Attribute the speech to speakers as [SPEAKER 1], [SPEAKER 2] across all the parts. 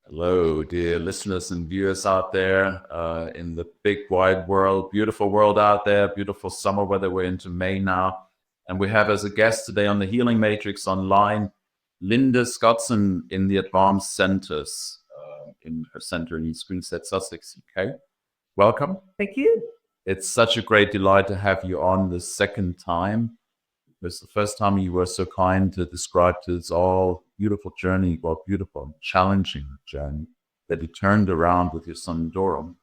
[SPEAKER 1] Hello, dear listeners and viewers out there in the big wide world, beautiful world out there, beautiful summer weather. We're into May now. And we have as a guest today on the Healing Matrix online, Linda Scotson in the Advanced Centers, in her center in East Grinstead, Sussex, UK. Welcome.
[SPEAKER 2] Thank you.
[SPEAKER 1] It's such a great delight to have you on the second time. It was the first time you were so kind to describe this all beautiful journey, well, beautiful, challenging journey that you turned around with your son Durham.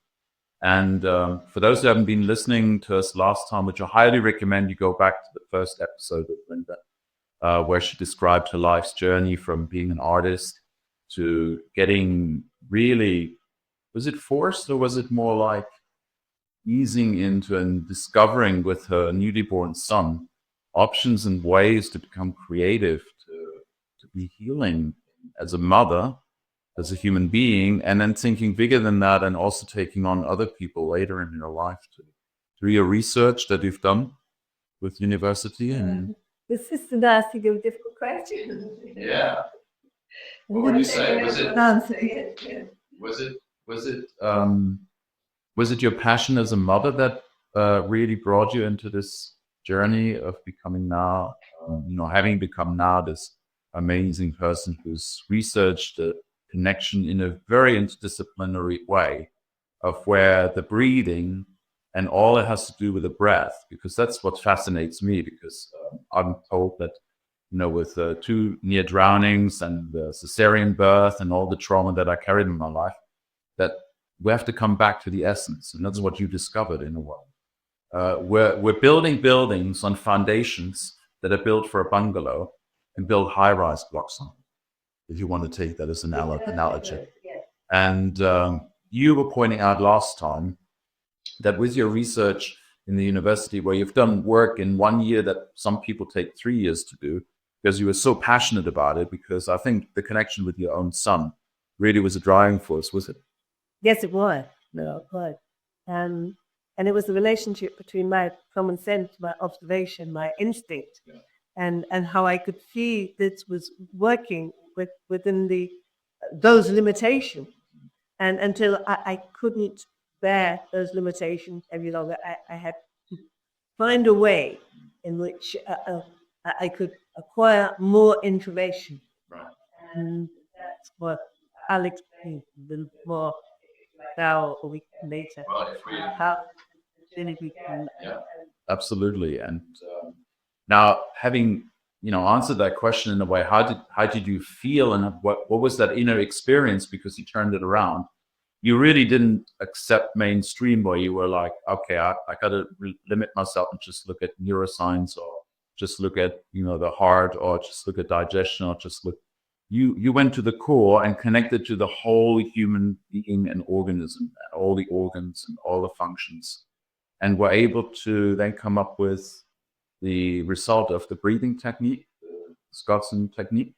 [SPEAKER 1] And for those who haven't been listening to us last time, which I highly recommend you go back to the first episode with Linda, where she described her life's journey from being an artist to getting really, was it forced or was it more like easing into and discovering with her newly born son options and ways to become creative, to be healing as a mother, as a human being, and then thinking bigger than that and also taking on other people later in your life through your research that you've done with university and
[SPEAKER 2] The sister asking you difficult questions.
[SPEAKER 1] yeah. What would you say? Was it your passion as a mother that really brought you into this journey of becoming now, having become now this amazing person who's researched the connection in a very interdisciplinary way of where the breathing and all it has to do with the breath, because that's what fascinates me, because I'm told that, with two near drownings and the cesarean birth and all the trauma that I carried in my life, that we have to come back to the essence. And that's what you discovered in a way. We're building buildings on foundations that are built for a bungalow and build high-rise blocks on, if you want to take that as an analogy. And you were pointing out last time that with your research in the university, where you've done work in 1 year that some people take 3 years to do, because you were so passionate about it, because I think the connection with your own son really was a driving force, was it?
[SPEAKER 2] Yes, it was. No, it was. And it was the relationship between my common sense, my observation, my instinct, and how I could see this was working within those limitations. And until I couldn't bear those limitations any longer, I had to find a way in which I could acquire more information.
[SPEAKER 1] Right.
[SPEAKER 2] And that's what I'll explain a little more now a week later. How really we can.
[SPEAKER 1] Yeah, absolutely. And now, having answered that question in a way, how did you feel, and what was that inner experience? Because you turned it around. You really didn't accept mainstream, where you were like, okay, I got to limit myself and just look at neuroscience, or just look at the heart, or just look at digestion, or just look. You went to the core and connected to the whole human being and organism, and all the organs and all the functions, and were able to then come up with the result of the breathing technique, the Scotson Technique.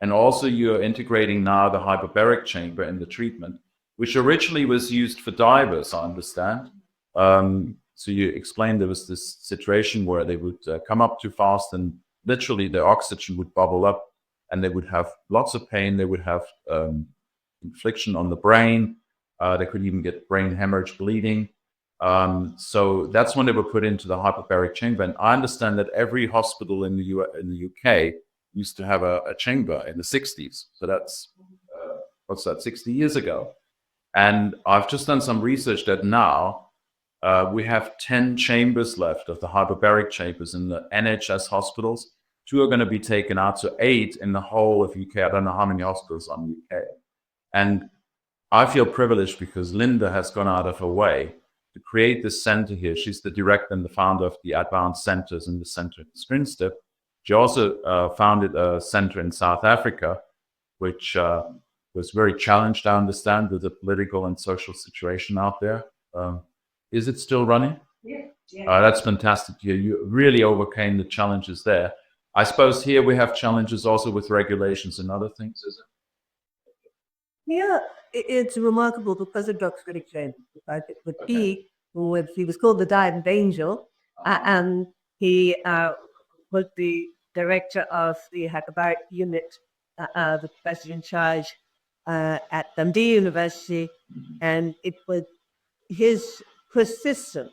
[SPEAKER 1] And also you're integrating now the hyperbaric chamber in the treatment, which originally was used for divers, I understand. So you explained there was this situation where they would come up too fast and literally the oxygen would bubble up and they would have lots of pain. They would have infliction on the brain. They could even get brain hemorrhage, bleeding. So that's when they were put into the hyperbaric chamber. And I understand that every hospital in the UK used to have a chamber in the 60s. So that's, 60 years ago. And I've just done some research that now we have 10 chambers left of the hyperbaric chambers in the NHS hospitals. 2 are going to be taken out, so 8 in the whole of UK. I don't know how many hospitals are in the UK. And I feel privileged because Linda has gone out of her way to create this center here. She's the director and the founder of the Advanced Centers in the center in Grinstead. She also founded a center in South Africa, which was very challenged, I understand, with the political and social situation out there. Is it still running?
[SPEAKER 2] Yeah.
[SPEAKER 1] That's fantastic. You really overcame the challenges there. I suppose here we have challenges also with regulations and other things, is it?
[SPEAKER 2] Yeah, it's remarkable because of Dr. Grinstead. He was called the Diamond Angel, and he was the director of the hyperbaric unit, the professor in charge at Dundee University, and it was his persistence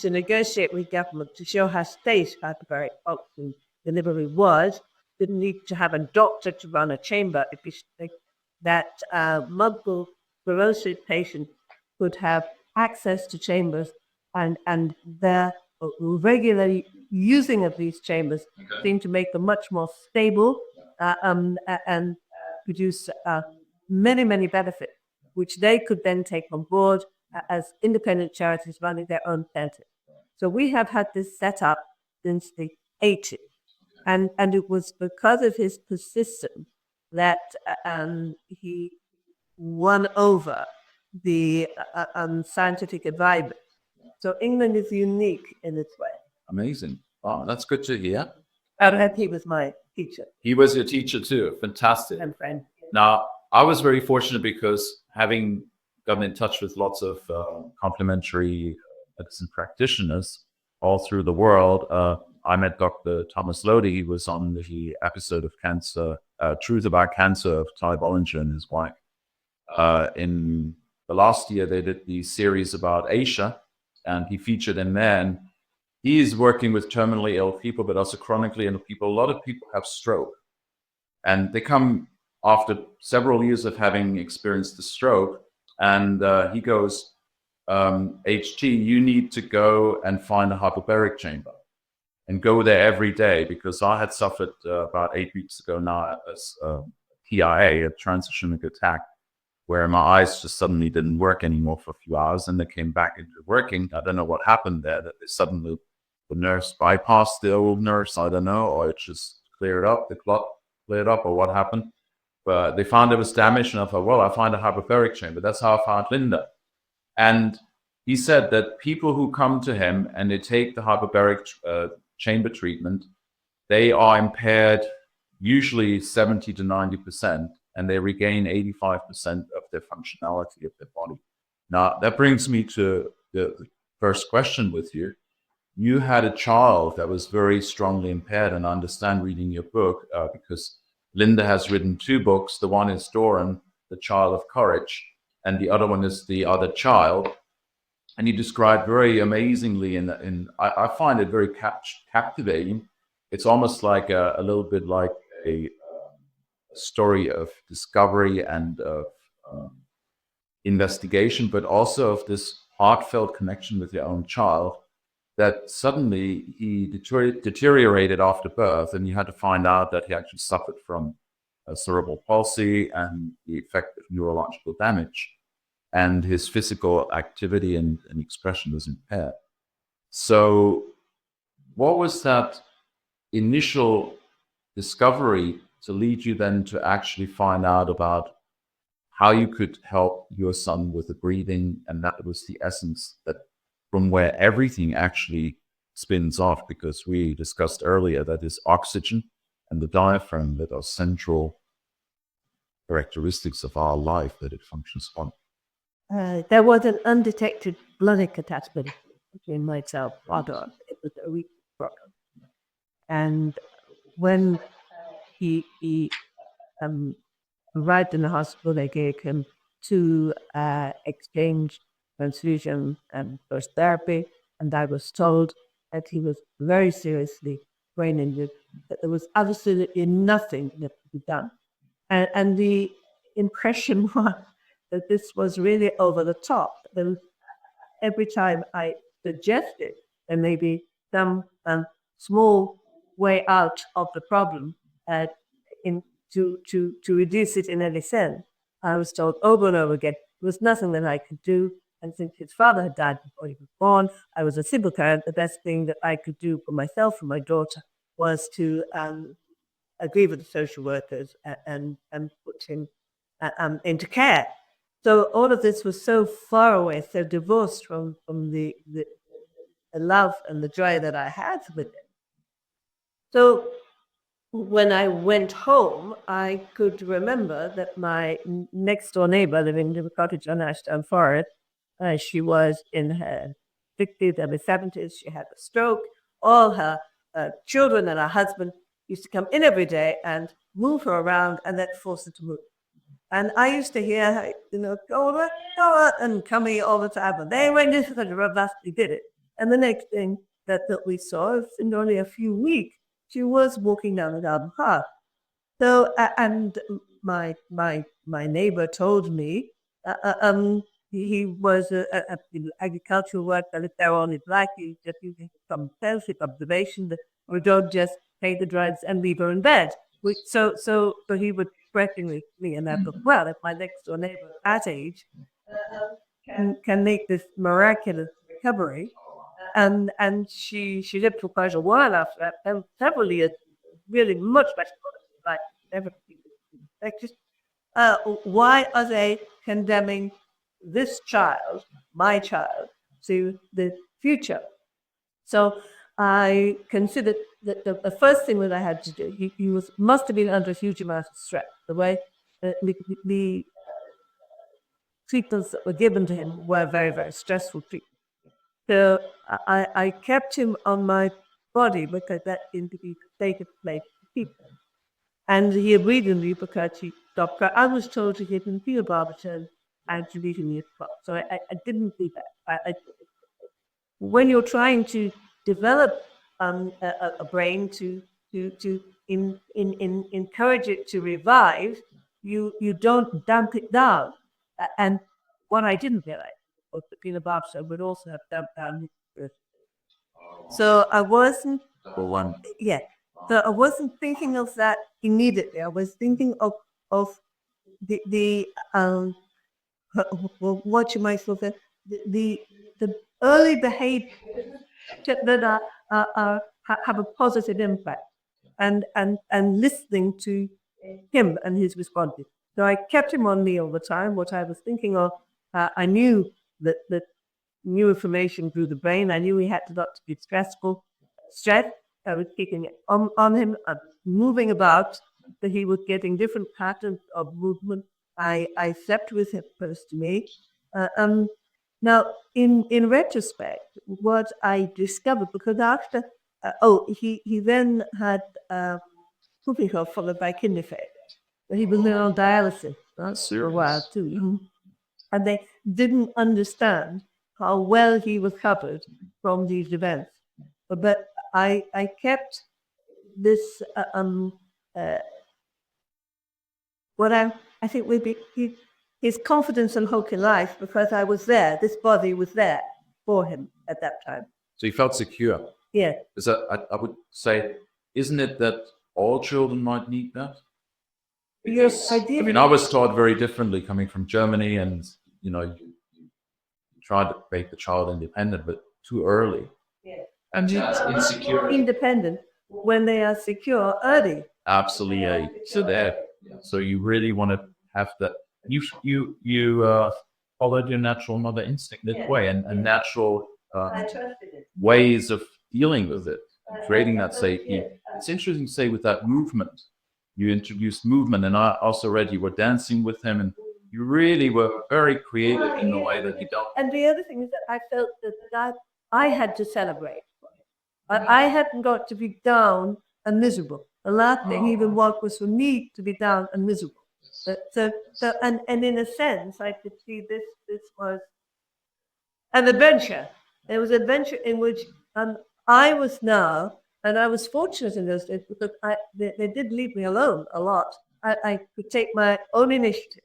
[SPEAKER 2] to negotiate with government to show how safe hyperbaric oxygen delivery was. Didn't need to have a doctor to run a chamber. That multiple sclerosis patients could have access to chambers, and their regular using of these chambers seemed to make them much more stable and produce many benefits, which they could then take on board as independent charities running their own centers. So we have had this set up since the 80s. And it was because of his persistence that he won over the scientific advisor. So England is unique in its way.
[SPEAKER 1] Amazing. Wow, that's good to hear.
[SPEAKER 2] And he was my teacher.
[SPEAKER 1] He was your teacher too. Fantastic.
[SPEAKER 2] And friend.
[SPEAKER 1] Now, I was very fortunate because having gotten in touch with lots of complementary medicine practitioners all through the world, I met Dr. Thomas Lodi. He was on the episode of Truth About Cancer of Ty Bollinger and his wife. In the last year, they did the series about Asia, and he featured in there. And he is working with terminally ill people, but also chronically ill people. A lot of people have stroke, and they come after several years of having experienced the stroke. And he goes, HT, you need to go and find a hyperbaric chamber and go there every day, because I had suffered about 8 weeks ago now as TIA, a transitional attack, where my eyes just suddenly didn't work anymore for a few hours, and they came back into working. I don't know what happened there, that they suddenly, the nurse bypassed the old nurse, I don't know, or it just cleared up, the clot cleared up, or what happened. But they found it was damaged, and I thought, well, I'll find a hyperbaric chamber. That's how I found Linda. And he said that people who come to him and they take the hyperbaric chamber treatment, they are impaired usually 70 to 90%, and they regain 85% of their functionality of their body. Now, that brings me to the first question with you. You had a child that was very strongly impaired, and I understand reading your book, because Linda has written 2 books. The one is Doran, The Child of Courage, and the other one is The Other Child. And you described very amazingly, and I find it very captivating. It's almost like a little bit like a story of discovery and of investigation, but also of this heartfelt connection with your own child, that suddenly he deteriorated after birth, and you had to find out that he actually suffered from cerebral palsy and the effect of neurological damage, and his physical activity and expression was impaired. So what was that initial discovery to lead you then to actually find out about how you could help your son with the breathing? And that was the essence, that from where everything actually spins off, because we discussed earlier that is oxygen and the diaphragm that are central characteristics of our life that it functions on.
[SPEAKER 2] There was an undetected blood attachment between myself and father. It was a weak problem. And when he arrived in the hospital, they gave him 2 exchange transfusion and first therapy, and I was told that he was very seriously brain injured, that there was absolutely nothing that could be done. And the impression was that this was really over the top. And every time I suggested there may be some small way out of the problem to reduce it in any sense, I was told over and over again there was nothing that I could do. And since his father had died before he was born, I was a single parent. The best thing that I could do for myself and my daughter was to agree with the social workers and put him into care. So all of this was so far away, so divorced from the love and the joy that I had with him. So when I went home, I could remember that my next door neighbor living in a cottage on Ashdown Forest, she was in her 60s, early 70s. She had a stroke. All her children and her husband used to come in every day and move her around and then force her to move. And I used to hear, go on, and coming all the time. And they went into the robustly did it. And the next thing that we saw, in only a few weeks, she was walking down the garden path. So, and my neighbor told me, he was an agricultural worker. If they're on his life, you just using some self observation, or don't just take the drugs and leave her in bed. So he would threaten me, and I thought, well, if my next door neighbor at that age can make this miraculous recovery, and she lived for quite a while after that, and several years, really much better, like everything. Like just why are they condemning this child, my child, to the future? So I considered that the first thing that I had to do, he must have been under a huge amount of stress. The way the treatments that were given to him were very, very stressful treatments. So I kept him on my body because that seemed to be the safest place to keep him. And he agreed with me because he stopped crying. I was told to give him field barbiturate and to leave him in his spot. So I didn't do that. When you're trying to develop a brain to encourage it to revive, you don't dump it down. And what I didn't realize was that peanut butter would also have dumped down his birth. So I wasn't. Yeah. So I wasn't thinking of that immediately. I was thinking of the what you might say, the early behavior that have a positive impact, and listening to him and his responses. So I kept him on me all the time. What I was thinking of, I knew that new information through the brain. I knew he had not to be stressful. Stress, I was keeping it on him, moving about, that he was getting different patterns of movement. I slept with him close to me. Now, in retrospect, what I discovered, because after, he then had Klimenov followed by kidney failure. He was on dialysis for a while too. And they didn't understand how well he was covered from these events. But I kept this, what I think would be his confidence and hope in life, because I was there. This body was there for him at that time.
[SPEAKER 1] So you felt secure.
[SPEAKER 2] Yeah.
[SPEAKER 1] I would say, isn't it that all children might need that?
[SPEAKER 2] Yes, I did.
[SPEAKER 1] I mean, I was taught very differently coming from Germany, and you try to make the child independent, but too early.
[SPEAKER 2] Yeah.
[SPEAKER 1] And it's insecure.
[SPEAKER 2] Independent when they are secure early.
[SPEAKER 1] Absolutely. So you really want to have that. You followed your natural mother instinct that way, and natural ways of dealing with it, creating that safety. It's interesting to say with that movement. You introduced movement, and I also read you were dancing with him, and you really were very creative in the way that you dealt.
[SPEAKER 2] And the other thing is that I felt that I had to celebrate. I hadn't got to be down and miserable. The last thing even was for me to be down and miserable. So and in a sense, I could see this was an adventure. There was an adventure in which I was now, and I was fortunate in those days because they did leave me alone a lot. I could take my own initiative.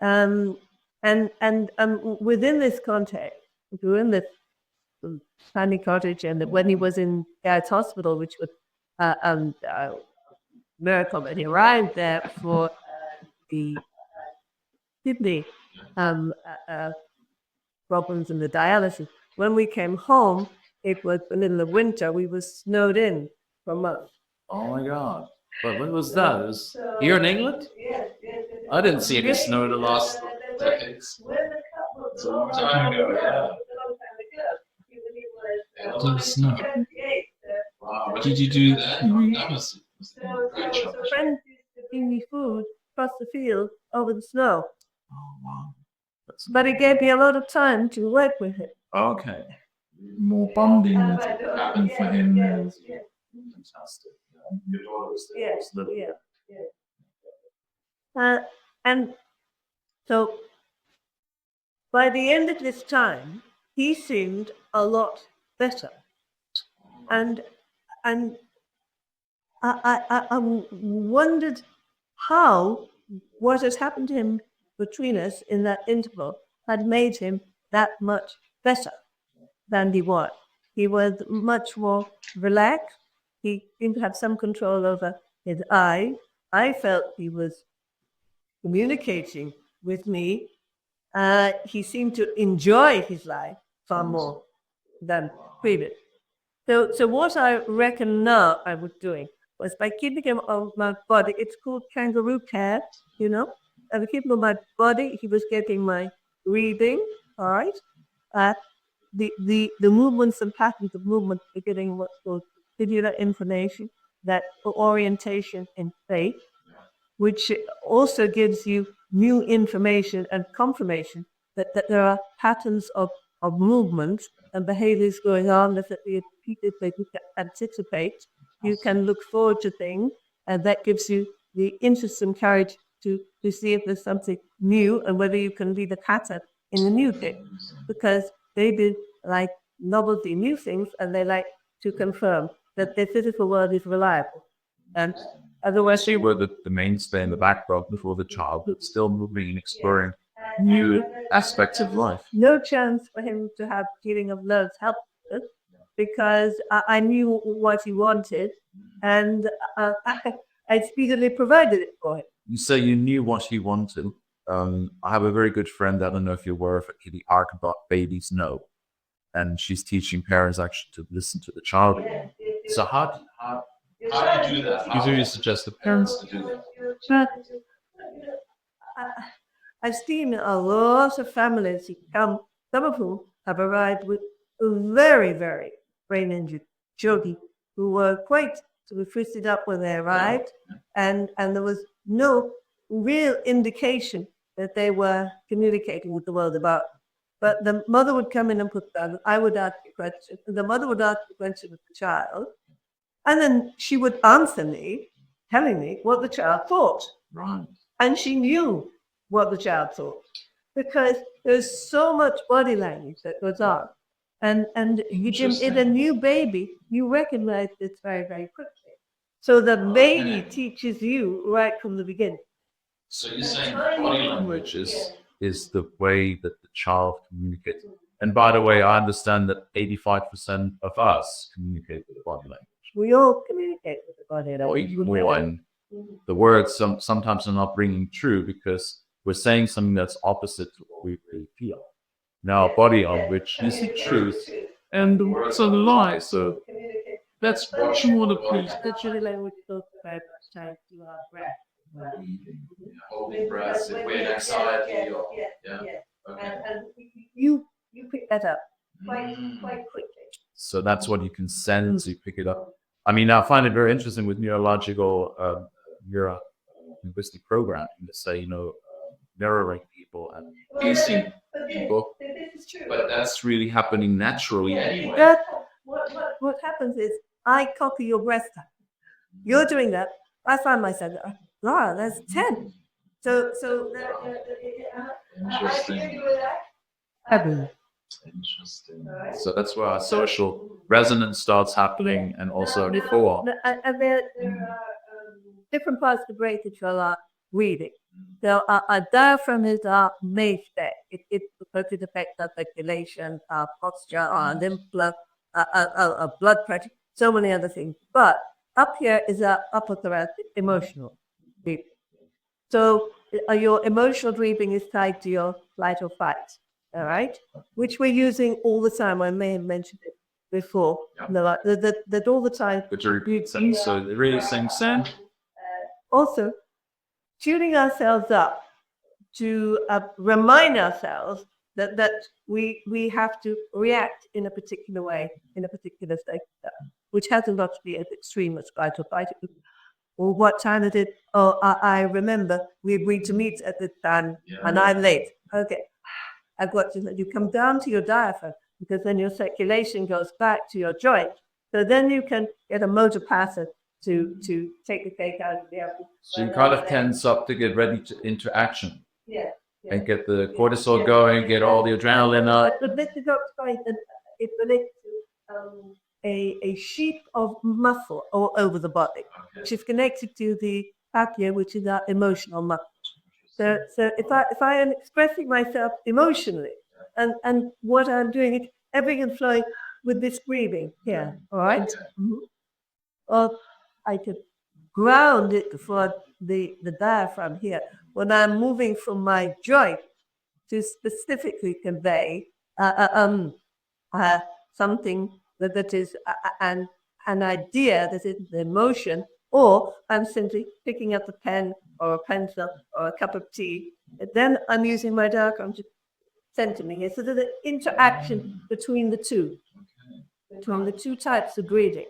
[SPEAKER 2] And within this context, we were in this tiny cottage, and when he was in Guy's Hospital, which was a miracle, and he arrived there for the kidney problems and the dialysis. When we came home, it was the middle of winter. We were snowed in for months.
[SPEAKER 1] Oh my God! But when was that? It was here in England?
[SPEAKER 2] Yes.
[SPEAKER 1] I didn't see any snow in the last decades. It's a long time ago, yeah.
[SPEAKER 3] Snow.
[SPEAKER 1] Wow.
[SPEAKER 3] What did you do there? That was
[SPEAKER 2] So friends used to bring me food across the field over the snow.
[SPEAKER 1] Oh, wow.
[SPEAKER 2] But it gave me a lot of time to work with him.
[SPEAKER 1] Okay.
[SPEAKER 3] more bonding with happened for him.
[SPEAKER 1] Fantastic. Your daughter was there.
[SPEAKER 2] Yes,
[SPEAKER 1] Little.
[SPEAKER 2] yeah. And so by the end of this time, he seemed a lot better. And I wondered how what had happened to him between us in that interval had made him that much better than he was. He was much more relaxed. He seemed to have some control over his eyes. I felt he was communicating with me. He seemed to enjoy his life far more than previous. So what I reckon now I was doing was by keeping him on my body. It's called kangaroo care, you know. I was keeping him on my body. He was getting my breathing, all right. The movements and patterns of movement are getting what's called vestibular information, that orientation in space, which also gives you new information and confirmation that there are patterns of movement and behaviors going on that you repeatedly anticipate. You can look forward to things, and that gives you the interest and courage to see if there's something new and whether you can read the pattern in the new thing. Because babies like novelty, new things, and they like to confirm that their physical world is reliable. And otherwise,
[SPEAKER 1] You were the mainstay in the background before the child, but still moving and exploring new aspects of life.
[SPEAKER 2] no chance for him to have feeling of love's helplessness because I knew what he wanted, and I speedily provided it for him.
[SPEAKER 1] You say you knew what he wanted. I have a very good friend, I don't know if you're aware of it, the arc about babies know. And she's teaching parents actually to listen to the child. So how do you do that? You suggest the parents to do that?
[SPEAKER 2] But I've seen a lot of families who come, some of whom have arrived with very, very brain injured children who were quite sort of twisted up when they arrived, and there was no real indication that they were communicating with the world about. But the mother would come in and put down, I would ask a question, and the mother would ask the question of the child, and then she would answer me, telling me what the child thought.
[SPEAKER 1] Right.
[SPEAKER 2] And she knew what the child thought because there's so much body language that goes on. And in a new baby, you recognize this very, very quickly. So the baby teaches you right from the beginning.
[SPEAKER 1] So you're saying body language is the way that the child communicates. And by the way, I understand that 85% of us communicate with body language.
[SPEAKER 2] We all communicate with the body
[SPEAKER 1] Or
[SPEAKER 2] language.
[SPEAKER 1] even more, and the words sometimes are not ringing true because we're saying something that's opposite to what we really feel. Now, body language is the truth, and the words are the lie. So that's what you want to please.
[SPEAKER 2] The body language goes very much tied to our breath.
[SPEAKER 1] Holding breath, weight, anxiety,
[SPEAKER 2] And you pick that up quite quickly.
[SPEAKER 1] So that's what you can sense. You pick it up. I mean, I find it very interesting with neurological neurolinguistic programming to say, mirroring people and piecing people, but that's really happening naturally anyway.
[SPEAKER 2] That, what happens is I copy your breath time. You're doing that. I find myself, Laura, that's 10. So
[SPEAKER 1] Interesting.
[SPEAKER 2] Interesting.
[SPEAKER 1] So that's where our social resonance starts happening, and also before.
[SPEAKER 2] And there are different parts of the brain that you're reading. So our diaphragm is our mainstay. It because it affects our circulation, our posture, our lymph flow, our blood pressure, so many other things. But up here is our upper thoracic emotional breathing. So your emotional breathing is tied to your flight or fight, all right? Which we're using all the time. I may have mentioned it before.
[SPEAKER 1] Yeah.
[SPEAKER 2] That all the time.
[SPEAKER 1] But to repeat something, so it really same sense.
[SPEAKER 2] Also, tuning ourselves up to remind ourselves that we have to react in a particular way, in a particular state, which hasn't got to be as extreme as flight or fight. Or what time is it? Oh, I remember we agreed to meet at this time, and I'm late. Okay, I've got to let you come down to your diaphragm because then your circulation goes back to your joint. So then you can get a motor pattern to take the cake out of the apple.
[SPEAKER 1] So you kind of tense up to get ready into action
[SPEAKER 2] Yeah.
[SPEAKER 1] and get the cortisol going, get all the adrenaline up.
[SPEAKER 2] But this is it relates to a sheet of muscle all over the body, which is connected to the fascia, which is our emotional muscle. So if I am expressing myself emotionally, and what I'm doing, it's ebbing and flowing with this breathing here, all right? Mm-hmm. Or I could ground it before the diaphragm here when I'm moving from my joint to specifically convey something that is an idea, that is the emotion, or I'm simply picking up a pen or a pencil or a cup of tea. And then I'm using my diaphragm to center me here. So there's an interaction between the two types of breathing.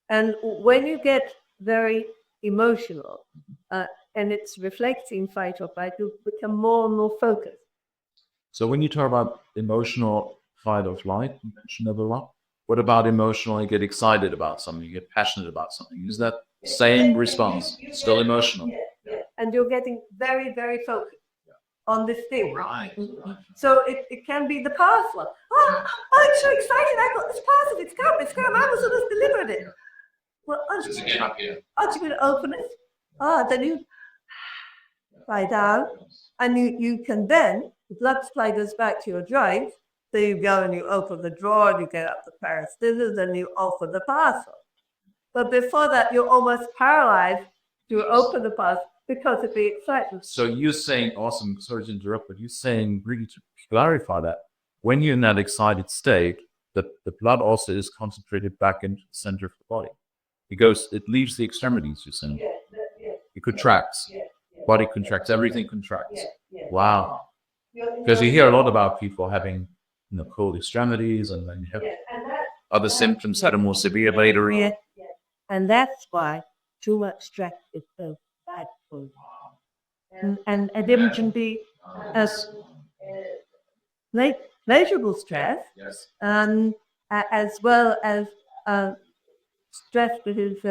[SPEAKER 2] And when you get very emotional and it's reflecting fight or flight, you become more and more focused.
[SPEAKER 1] So when you talk about emotional fight or flight, you mentioned it a lot. What about emotional? You get excited about something, you get passionate about something. Is that same response? Still emotional.
[SPEAKER 2] Yeah. And you're getting very, very focused on this thing.
[SPEAKER 1] Right.
[SPEAKER 2] So it can be the past one. Oh, I'm so excited. I got this parcel. It's come. Amazon has delivered it. Well, aren't you going to open it? Then you lie down, and you can then, the blood supply goes back to your joint, so you go and you open the drawer, and you get up the pair of scissors, and you open the parcel. But before that, you're almost paralyzed to open the parcel because of the excitement.
[SPEAKER 1] So you're saying, awesome, sorry to interrupt, but you're saying, really to clarify that, when you're in that excited state, the blood also is concentrated back into the center of the body. It leaves the extremities, you're saying. It contracts. Body contracts, everything contracts. Wow. Because you hear a lot about people having cold extremities, and then you have other symptoms that are more severe later.
[SPEAKER 2] Yeah. And that's why too much stress is so bad for you. And it can be as pleasurable stress, as well as stress that is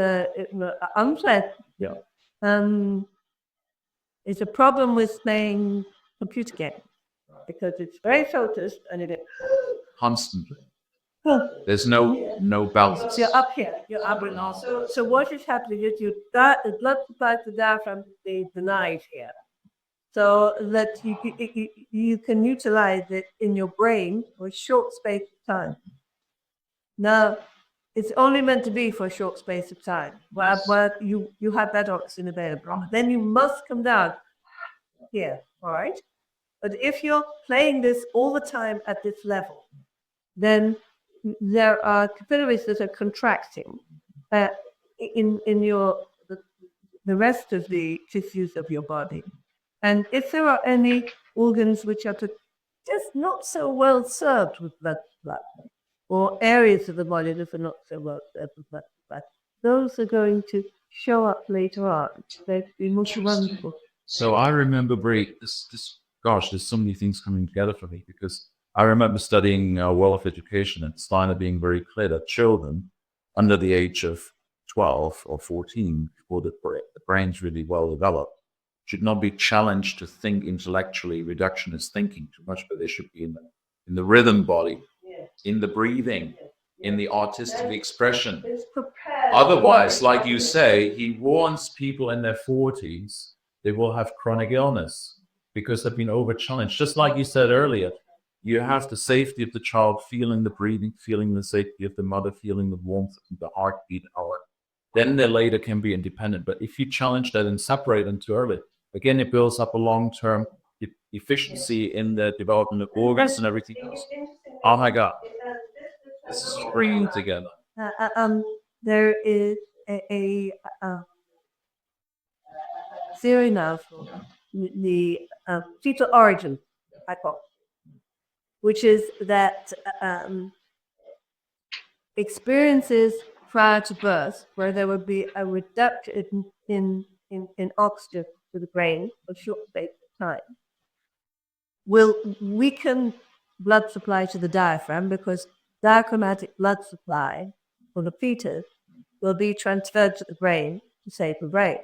[SPEAKER 2] unpleasant.
[SPEAKER 1] Yeah.
[SPEAKER 2] It's a problem with playing computer games because it's very focused and it is
[SPEAKER 1] Constantly. There's no balance.
[SPEAKER 2] You're up here. You're up and also. So what is happening is the blood supply to the diaphragm is denied here, so that you can utilize it in your brain for a short space of time. Now, it's only meant to be for a short space of time, where you have that oxygen available. Then you must come down here, all right? But if you're playing this all the time at this level, then there are capillaries that are contracting in the rest of the tissues of your body. And if there are any organs which are just not so well served with blood supply, or areas of the body that are not so well served with blood supply, those are going to show up later on. They've been most wonderful.
[SPEAKER 1] So I remember, Brie, gosh, there's so many things coming together for me, because I remember studying World of Education and Steiner being very clear that children under the age of 12 or 14, before the brain's really well developed, should not be challenged to think intellectually, reductionist thinking too much, but they should be in the rhythm body, in the breathing, in the artistic expression. Otherwise, like you say, he warns people in their 40s, they will have chronic illness because they've been over-challenged. Just like you said earlier, you have the safety of the child feeling the breathing, feeling the safety of the mother, feeling the warmth of the heartbeat. Then they later can be independent. But if you challenge that and separate them too early, again, it builds up a long-term efficiency in the development of organs and everything else. Oh my God. This is stringing together.
[SPEAKER 2] There is a theory now for the fetal origin hypothesis, which is that experiences prior to birth, where there would be a reduction in oxygen to the brain for a short space of time, will weaken blood supply to the diaphragm, because diaphragmatic blood supply for the fetus will be transferred to the brain to save the brain.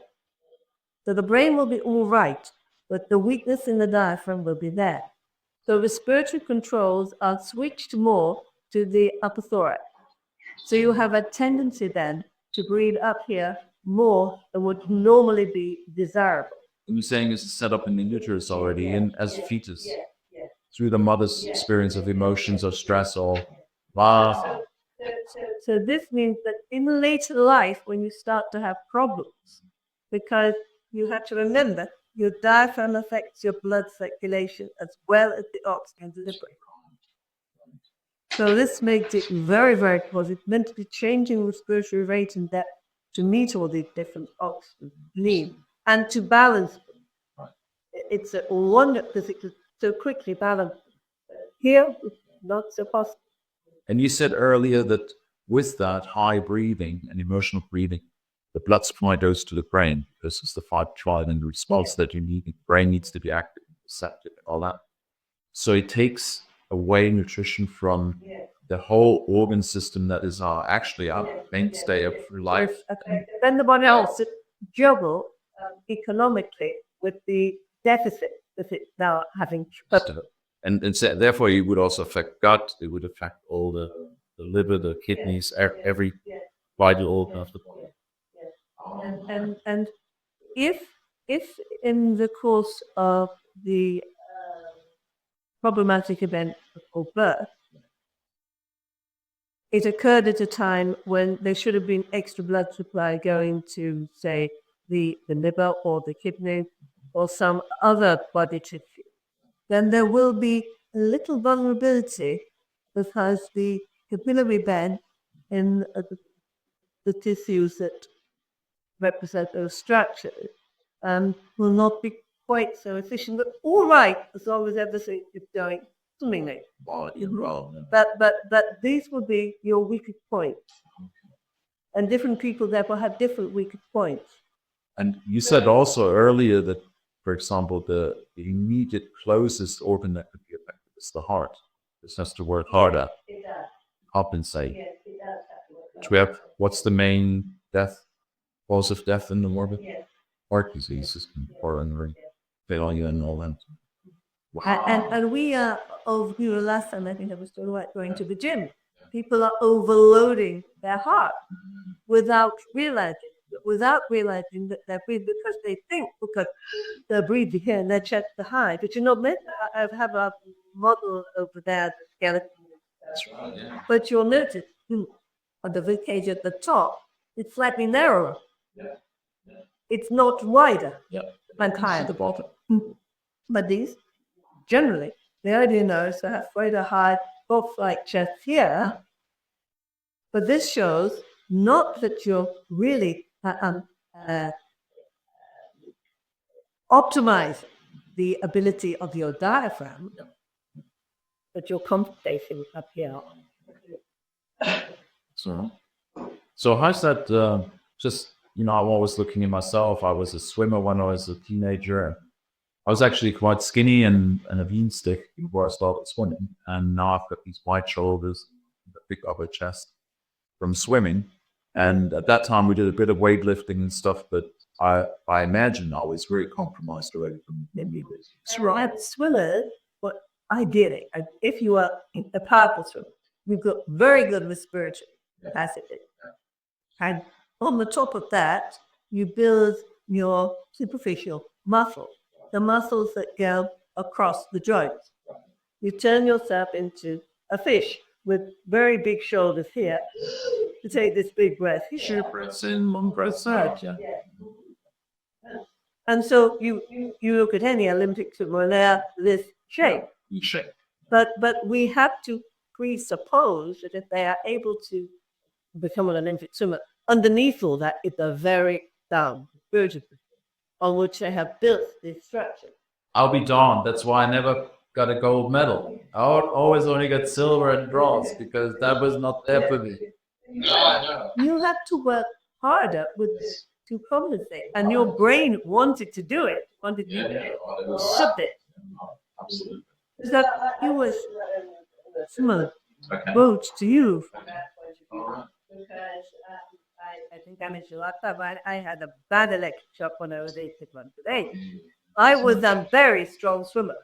[SPEAKER 2] So the brain will be all right, but the weakness in the diaphragm will be there. So respiratory controls are switched more to the upper thorax. So you have a tendency then to breathe up here more than would normally be desirable.
[SPEAKER 1] And you're saying it's set up in the uterus already, in as a fetus, through the mother's experience of emotions or stress or wow.
[SPEAKER 2] So this means that in later life, when you start to have problems, because you have to remember your diaphragm affects your blood circulation as well as the oxygen delivery. So this makes it very, very close. It's meant to be changing respiratory rate and depth to meet all these different oxygen needs and to balance them. It's a wonder because it is so quickly balanced. Here, not so possible.
[SPEAKER 1] And you said earlier that with that high breathing and emotional breathing, the blood supply goes to the brain. This is the fight, flight, and response that you need. The brain needs to be active, receptive, all that. So it takes away nutrition from the whole organ system that is actually our mainstay of life.
[SPEAKER 2] Then the body also juggle economically with the deficit that it's now having.
[SPEAKER 1] And so therefore, it would also affect gut. It would affect all the liver, the kidneys, every vital organ of the body.
[SPEAKER 2] And if in the course of the problematic event of birth, it occurred at a time when there should have been extra blood supply going to, say, the liver or the kidney or some other body tissue, then there will be a little vulnerability because the capillary bed in the tissues that represent those structures will not be quite so efficient, but all right as long as everything is going swimmingly. But these will be your weakest points. And different people therefore have different weakest points.
[SPEAKER 1] And you said also earlier that, for example, the immediate closest organ that could be affected is the heart. This has to work harder.
[SPEAKER 2] It does.
[SPEAKER 1] Compensate.
[SPEAKER 2] Yes, it does have to work.
[SPEAKER 1] Do we have, what's the main cause of death in the morbid?
[SPEAKER 2] Yes.
[SPEAKER 1] Heart diseases, coronary failure, and all that. Wow.
[SPEAKER 2] And we are over last time I think I was talking about going to the gym. People are overloading their heart without realizing that they're breathing because they think because they're breathing here and their chest are high. But you know, I have a model over there, the skeleton.
[SPEAKER 1] That's right, yeah.
[SPEAKER 2] But you'll notice on the ribcage at the top, it's slightly narrower.
[SPEAKER 1] Yeah.
[SPEAKER 2] It's not wider and higher.
[SPEAKER 1] At the bottom.
[SPEAKER 2] But these, generally, the idea now is to have quite a high box-like chest here. But this shows not that you're really optimizing the ability of your diaphragm, but you're compensating up here.
[SPEAKER 1] So how's that? Just, you know, I'm always looking at myself. I was a swimmer when I was a teenager. I was actually quite skinny and a bean stick before I started swimming. And now I've got these wide shoulders, a big upper chest from swimming. And at that time we did a bit of weightlifting and stuff, but I imagine I was very compromised already from maybe this.
[SPEAKER 2] As swimmers, but ideally, if you are a powerful swimmer, you've got very good respiratory capacity. And on the top of that, you build your superficial muscles, the muscles that go across the joints. You turn yourself into a fish with very big shoulders here to take this big breath.
[SPEAKER 1] Two breaths in, one breath out, yeah.
[SPEAKER 2] And so you look at any Olympic swimmer, they're this shape. But we have to presuppose that if they are able to become an Olympic swimmer, underneath all that is a very sound vertebrae on which they have built this structure.
[SPEAKER 1] I'll be darned. That's why I never got a gold medal. I always only got silver and bronze because that was not there for me.
[SPEAKER 2] You have to work harder to compensate, and your brain wanted to do it, wanted to shut it.
[SPEAKER 1] Absolutely.
[SPEAKER 2] Is that it was similar approach to you? Because chemistry last time. I had a bad electric shock when I was 81 today. I was a very strong swimmer.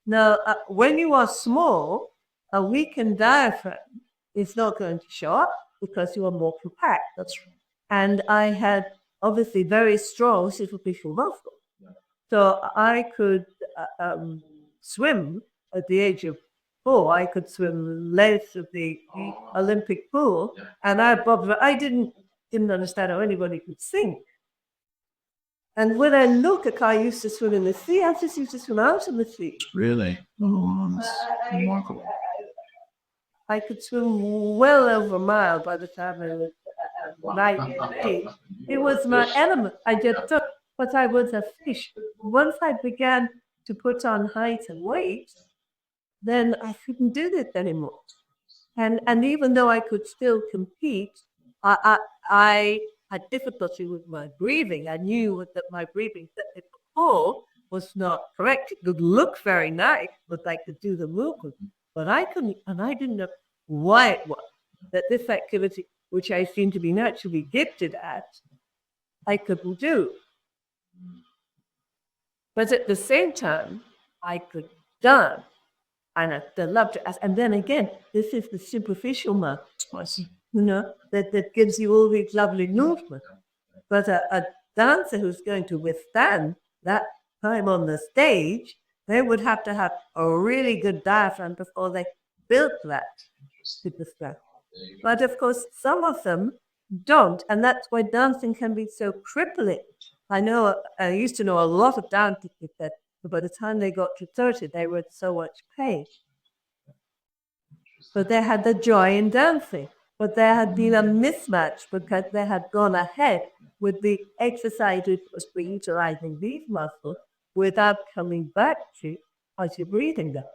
[SPEAKER 2] Now, when you are small, a weakened diaphragm is not going to show up because you are more compact.
[SPEAKER 1] That's right.
[SPEAKER 2] And I had obviously very strong superficial muscle. So I could swim at the age of 4. I could swim lengths of the Olympic pool, and I didn't understand how anybody could sink. And when I look at I used to swim in the sea, I just used to swim out of the sea.
[SPEAKER 1] Really?
[SPEAKER 3] Oh, that's remarkable.
[SPEAKER 2] I could swim well over a mile by the time I was 19. It was my element. I just took, but I was a fish. Once I began to put on height and weight, then I couldn't do this anymore. And even though I could still compete, I had difficulty with my breathing. I knew that my breathing before was not correct. It would look very nice, but I could do the movement. But I couldn't, and I didn't know why it was that this activity, which I seem to be naturally gifted at, I couldn't do. But at the same time, I could dance, and I loved it. And then again, this is the superficial muscle, that gives you all these lovely movements. But a dancer who's going to withstand that time on the stage, they would have to have a really good diaphragm before they built that super strength. But of course, some of them don't, and that's why dancing can be so crippling. I used to know a lot of dancers that by the time they got to 30, they were in so much pain. But they had the joy in dancing. But there had been a mismatch because they had gone ahead with the exercises for utilizing these muscles without coming back to how's your breathing going.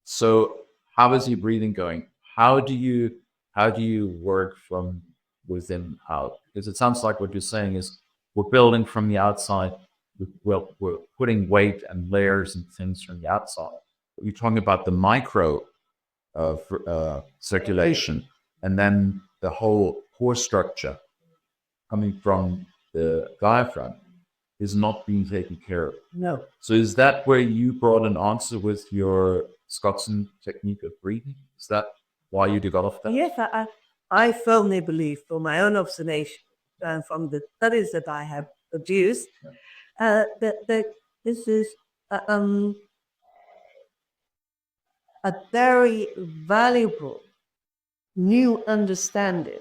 [SPEAKER 1] So how is your breathing going? How do you work from within out? Because it sounds like what you're saying is we're building from the outside. We're putting weight and layers and things from the outside. You're talking about the micro circulation, and then the whole core structure coming from the diaphragm is not being taken care of.
[SPEAKER 2] No.
[SPEAKER 1] So is that where you brought an answer with your Scotson technique of breathing? Is that why you developed that?
[SPEAKER 2] Yes, I firmly believe from my own observation and from the studies that I have produced that this is a very valuable new understanding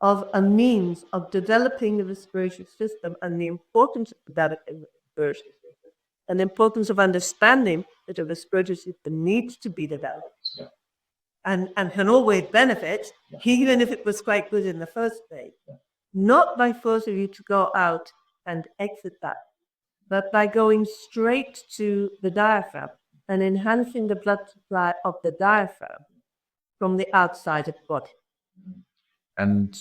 [SPEAKER 2] of a means of developing the respiratory system and the importance of developing the respiratory system and the importance of understanding that a respiratory system needs to be developed and can always benefit, even if it was quite good in the first place, not by forcing you to go out and exit that, but by going straight to the diaphragm and enhancing the blood supply of the diaphragm from the outside of the body.
[SPEAKER 1] And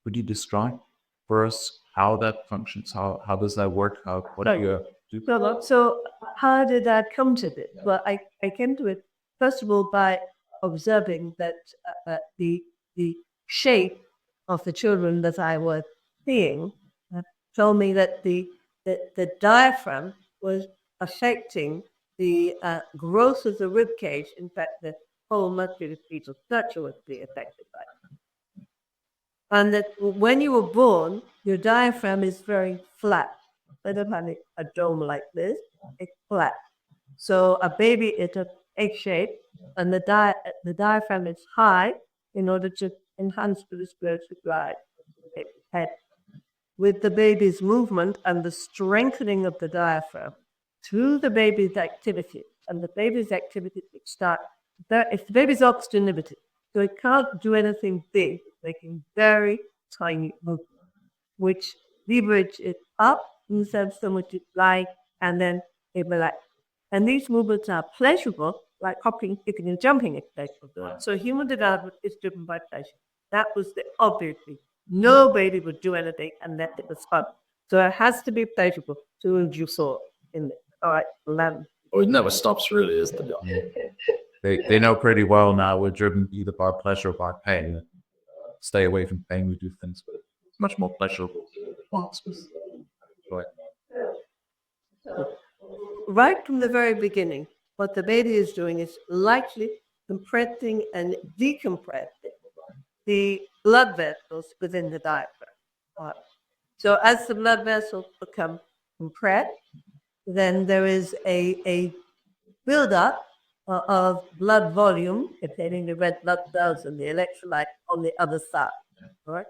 [SPEAKER 1] could you describe for us how that functions? How does that work? What do you do?
[SPEAKER 2] So how did I come to this? Well, I came to it, first of all, by observing that the shape of the children that I was seeing told me that the diaphragm was affecting the growth of the rib cage. In fact, the whole musculoskeletal structure was being affected by it. And that when you were born, your diaphragm is very flat. I don't have a dome like this. It's flat. So a baby is an egg shape, and the diaphragm is high in order to enhance the respiratory drive. With the baby's movement and the strengthening of the diaphragm through the baby's activity, and the baby's activity start, if the baby's oxygen limited, so it can't do anything big, making very tiny movements, which leverage it up instead of so much like, and then it relax. And these movements are pleasurable, like hopping, skipping, and jumping is pleasurable. So human development is driven by pleasure. That was the obvious thing. No baby would do anything unless it was fun. So it has to be pleasurable to induce thought in it. All right, land.
[SPEAKER 3] Oh, it never stops, really, is the
[SPEAKER 1] They know pretty well now we're driven either by pleasure or by pain. Stay away from pain, we do things with it.
[SPEAKER 3] much more pleasurable.
[SPEAKER 2] Right from the very beginning, what the baby is doing is lightly compressing and decompressing the blood vessels within the diaphragm. So as the blood vessels become compressed, then there is a buildup of blood volume containing the red blood cells and the electrolyte on the other side. Right?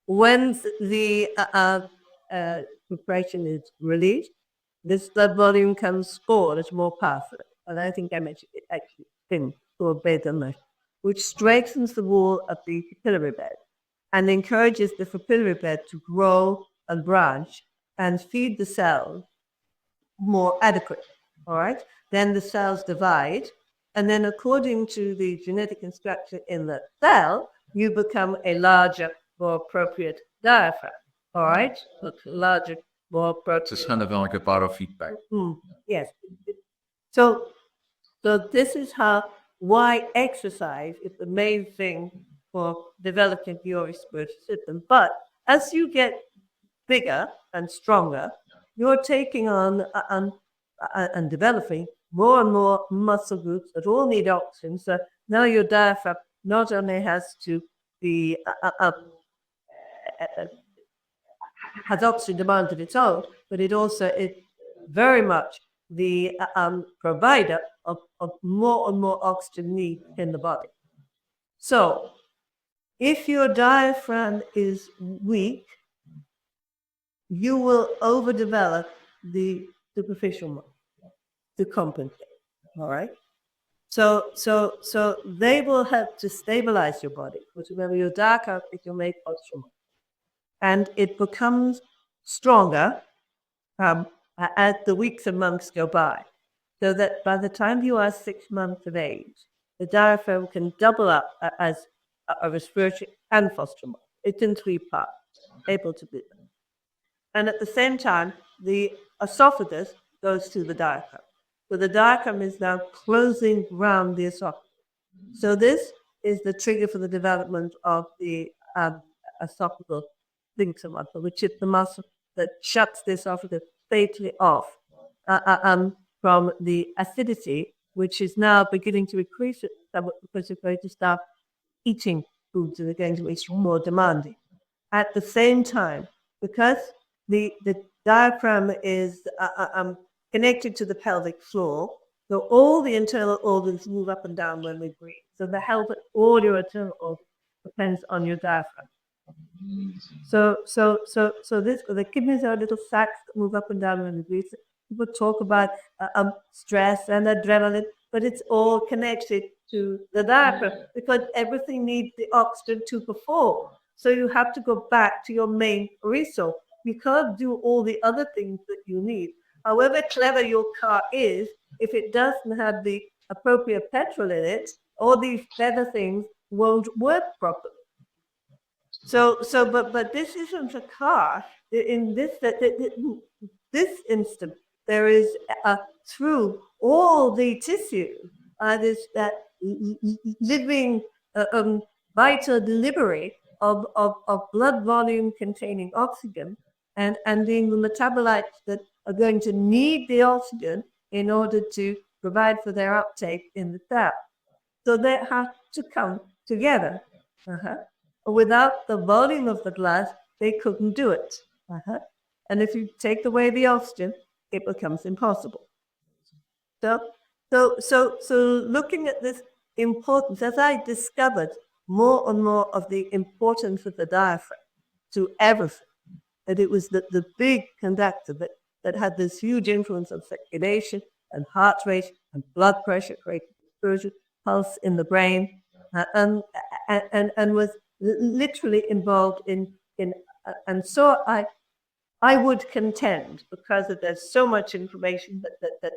[SPEAKER 2] When the compression is released, this blood volume comes forward as more powerful. And I think I mentioned it actually in or beta mesh, which strengthens the wall of the capillary bed and encourages the capillary bed to grow and branch and feed the cells more adequately. All right. Then the cells divide, and then according to the genetic structure in the cell, you become a larger, more appropriate diaphragm. All right, larger, more appropriate.
[SPEAKER 3] It's kind of like a biofeedback.
[SPEAKER 2] Yes. So this is why exercise is the main thing for developing your respiratory system. But as you get bigger and stronger, you're taking on and developing more and more muscle groups that all need oxygen. So now your diaphragm not only has to be has oxygen demand of its own, but it also is very much the provider of more and more oxygen need in the body. So if your diaphragm is weak, you will overdevelop the superficial muscle to compensate. All right. So they will help to stabilize your body. But remember, your diaphragm is your main muscle, and it becomes stronger as the weeks and months go by. So that by the time you are 6 months of age, the diaphragm can double up as a respiratory and foster muscle. It's in 3 parts, able to do that. And at the same time, the esophagus goes to the diaphragm. So the diaphragm is now closing around the esophagus. So this is the trigger for the development of the esophageal sphincter muscle, which is the muscle that shuts the esophagus fatally off from the acidity, which is now beginning to increase because you're going to start eating foods that are going to be more demanding. At the same time, because the diaphragm is connected to the pelvic floor, so all the internal organs move up and down when we breathe. So the health of all your internal organs depends on your diaphragm. So the kidneys are little sacs that move up and down when we breathe. People talk about stress and adrenaline, but it's all connected to the diaphragm because everything needs the oxygen to perform. So you have to go back to your main resource. You can't do all the other things that you need. However clever your car is, if it doesn't have the appropriate petrol in it, all these clever things won't work properly. But this isn't a car. In this instance, there is through all the tissue, this that living vital delivery of blood volume containing oxygen and being the metabolites that are going to need the oxygen in order to provide for their uptake in the cell. So they have to come together. Without the volume of the glass, they couldn't do it. And if you take away the oxygen, it becomes impossible. So looking at this importance, as I discovered more and more of the importance of the diaphragm to everything, that it was the big conductor that had this huge influence on circulation and heart rate and blood pressure, creating respiratory pulse in the brain, and was literally involved in and so I would contend, because there's so much information that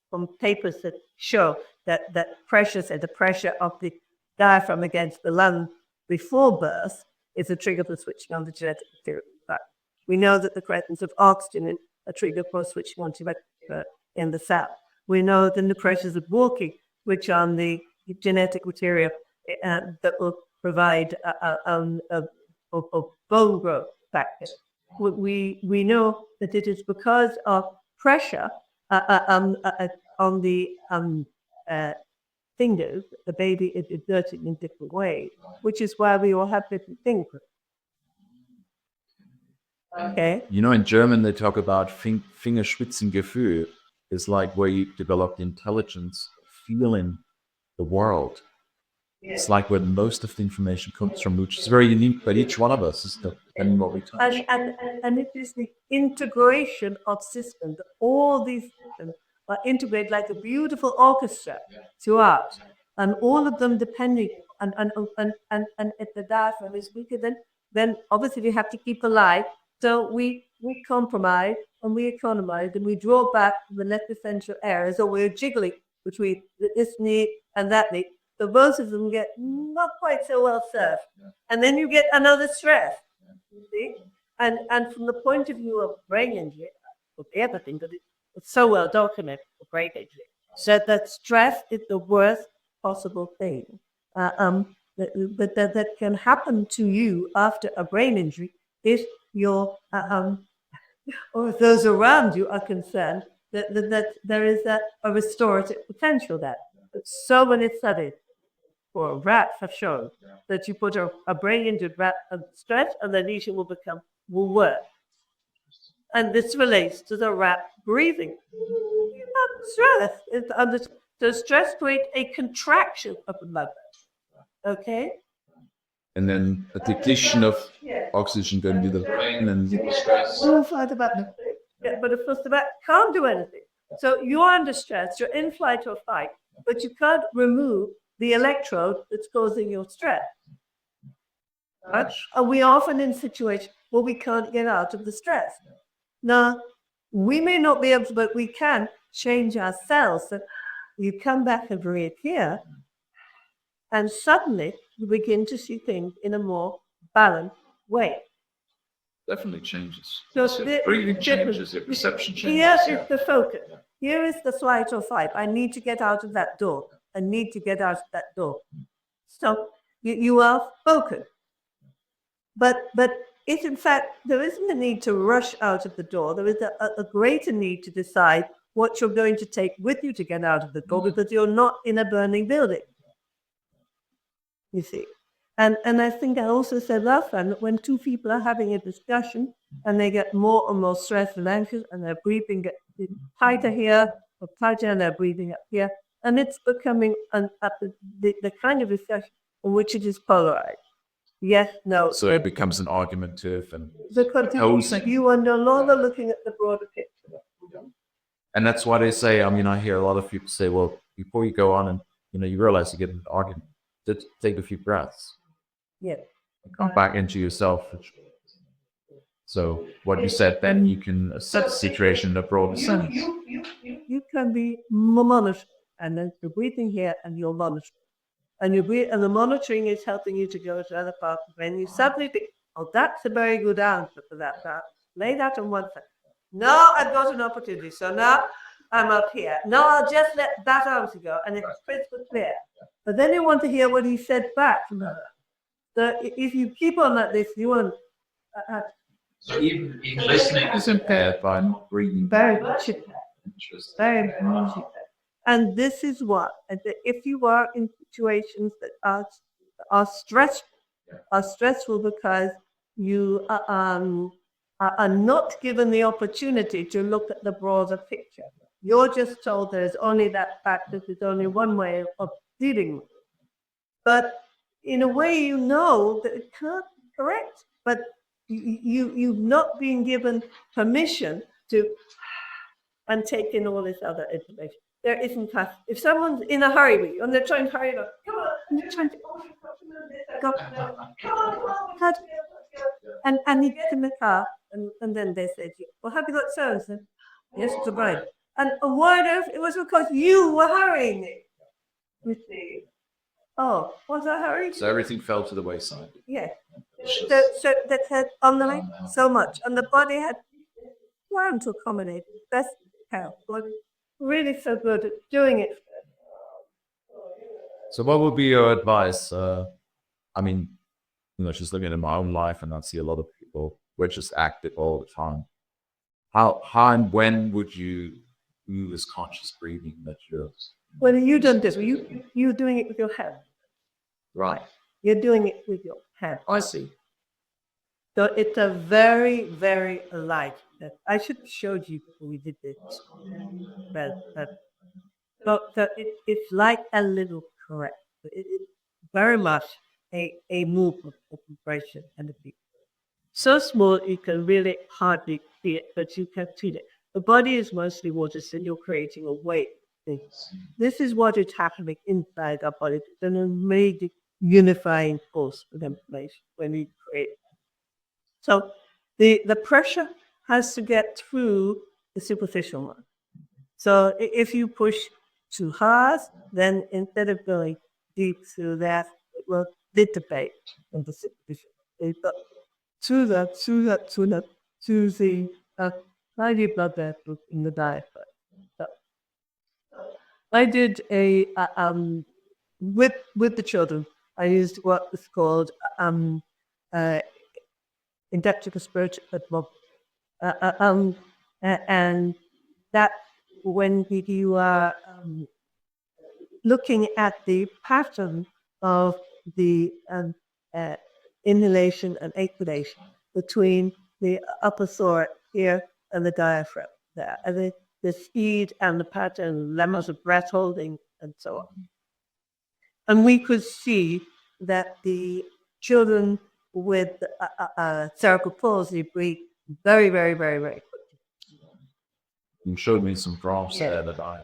[SPEAKER 2] from papers that show that pressures and the pressure of the diaphragm against the lung before birth is a trigger for switching on the genetic material. But we know that the presence of oxygen is a trigger for switching on genetic material in the cell. We know that the pressures of walking switch on the genetic material that will provide of bone growth factor. We know that it is because of pressure on the fingers. The baby is exerting in different ways, which is why we all have different things. Okay.
[SPEAKER 1] You know, in German, they talk about Fingerspitzengefühl. It's like where you develop the intelligence of feeling the world. It's like where most of the information comes from, which is very unique by each one of us, is depending on what we touch.
[SPEAKER 2] And it is the integration of systems. All these systems are integrated like a beautiful orchestra throughout, and all of them depending and if the diaphragm is weaker, then obviously we have to keep alive. So we compromise and we economize and we draw back the less essential areas, or we're jiggling between this need and that need. So both of them get not quite so well served. And then you get another stress, you see? And from the point of view of brain injury, well, the other thing that it's so well documented for brain injury, so that stress is the worst possible thing that can happen to you after a brain injury if you're, or if those around you are concerned that there is a restorative potential there. But so many studies for rats have shown that you put a brain-injured rat on stress and the lesion will work. And this relates to the rat breathing. You have stress. So stress creates a contraction of the blood vessel. Okay?
[SPEAKER 1] And then a depletion of oxygen going to the brain and stress.
[SPEAKER 2] We'll fight about that. Yeah, but of course the rat can't do anything. So you're under stress, you're in flight or fight, but you can't remove the electrode that's causing your stress. Right? And we are often in situations where we can't get out of the stress. Now, we may not be able to, but we can change our cells. So you come back and breathe here, and suddenly you begin to see things in a more balanced way.
[SPEAKER 1] Definitely changes.
[SPEAKER 2] So
[SPEAKER 1] breathing changes, your perception changes.
[SPEAKER 2] Here is the focus. Here is the flight or fight. I need to get out of that door. I need to get out of that door. So you are focused. But if in fact there isn't a need to rush out of the door, there is a greater need to decide what you're going to take with you to get out of the door, because you're not in a burning building. You see. And I think I also said last time that when two people are having a discussion and they get more and more stressed and anxious and their breathing gets tighter here or tighter and their breathing up here, and it's becoming the kind of discussion in which it is polarized. Yes, no.
[SPEAKER 1] So it becomes an argumentative and
[SPEAKER 2] because you are no longer looking at the broader picture.
[SPEAKER 1] And that's why they say, I mean, I hear a lot of people say, well, before you go on and, you realize you get an argument, just take a few breaths.
[SPEAKER 2] Yeah.
[SPEAKER 1] Come back into yourself. So what you said, then you can assess the situation in a broader sense.
[SPEAKER 2] You can be monitored, and then you're breathing here and you're monitored. And you breathe, and the monitoring is helping you to go to other parts of the brain. You suddenly think, oh, that's a very good answer for that part. Lay that on one side. No, I've got an opportunity. So now I'm up here. No, I'll just let that answer go, and it's crystal clear. But then you want to hear what he said back from her. So if you keep on like this, you won't.
[SPEAKER 1] So even listening is impaired by not breathing.
[SPEAKER 2] Very much impaired. Very much impaired. And this is what, if you are in situations that are stressful because you are not given the opportunity to look at the broader picture. You're just told there's only that fact, that there's only one way of dealing with it. But in a way, you know that it can't be correct, but you've not been given permission to and take in all this other information. There isn't time. If someone's in a hurry with you and they're trying to hurry up, come on, and you're trying to go, come on, and you get in the car, and then they say to you, well, have you got so-and-so? Yes, it's a brain. And why don't, it was because you were hurrying me. You see. Oh, was I hurrying?
[SPEAKER 1] So everything fell to the wayside.
[SPEAKER 2] Yeah. So that had on the leg so much, and the body had planned to accommodate. That's how really so good at doing it.
[SPEAKER 1] So what would be your advice? I mean,
[SPEAKER 3] just looking at my own life, and I see a lot of people who are just active all the time. How and when would you do this conscious breathing that you're?
[SPEAKER 2] Well, you done this. You're doing it with your hand. Right. You're doing it with your hand.
[SPEAKER 3] I see.
[SPEAKER 2] So it's a very, very light. I should have showed you before we did this. But it's like a little caress. It's very much a movement of vibration and a beat. So small you can really hardly see it, but you can feel it. The body is mostly water, so you're creating a wave. This is what is happening inside our body. It's an amazing unifying force of information when we create. So the pressure has to get through the superficial one. So if you push too hard, then instead of going deep through that, it will dissipate in the superficial. Through the tiny blood vessels in the diaphragm. So I did with the children. I used what was called inductive spiritual and that when you are looking at the pattern of the inhalation and exhalation between the upper thorax here and the diaphragm there, and the speed and the pattern, levels of breath holding, and so on. And we could see that the children with cerebral palsy breathe very, very, very, very quickly.
[SPEAKER 3] You showed me some graphs there that I.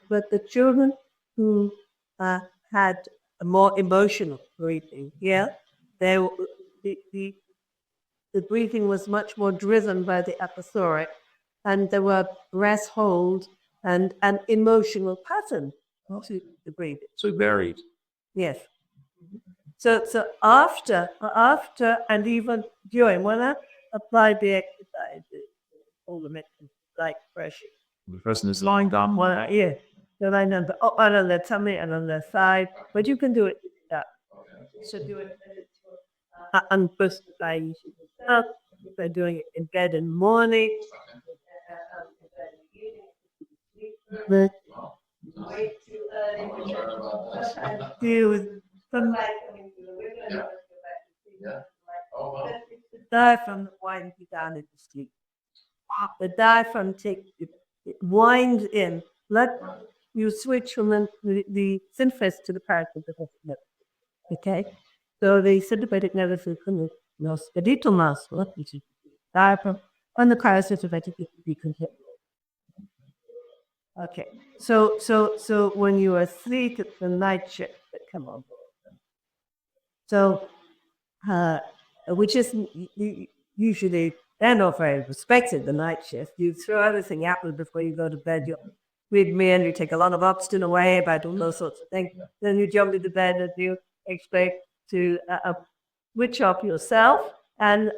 [SPEAKER 2] But the children who had a more emotional breathing, the breathing was much more driven by the upper thorax, and there were breath hold and an emotional pattern to the breathing.
[SPEAKER 3] So varied.
[SPEAKER 2] Yes. So after and even during, when I applied the exercises, all the medicine like pressure.
[SPEAKER 3] The person is lying down.
[SPEAKER 2] Well, yeah. So lying down, but up on their tummy and on their side. But you can do it. So do it on first by doing it in bed in the morning. But way too early. Deal with sunlight coming through the window. The diaphragm winds you down into sleep. The diaphragm takes it winds in. Let you switch from the symphysis to the parasympathetic nerve. Okay, so the sympathetic nervous system is skeletal muscle, which is diaphragm, and the parasympathetic is decontract. Okay, so when you are asleep, it's the night shift that come on. So, which is usually they're not very respected, the night shift. You throw everything out before you go to bed. You read me and you take a lot of oxygen away by doing those sorts of things. Then you jump into bed and you expect to switch off yourself and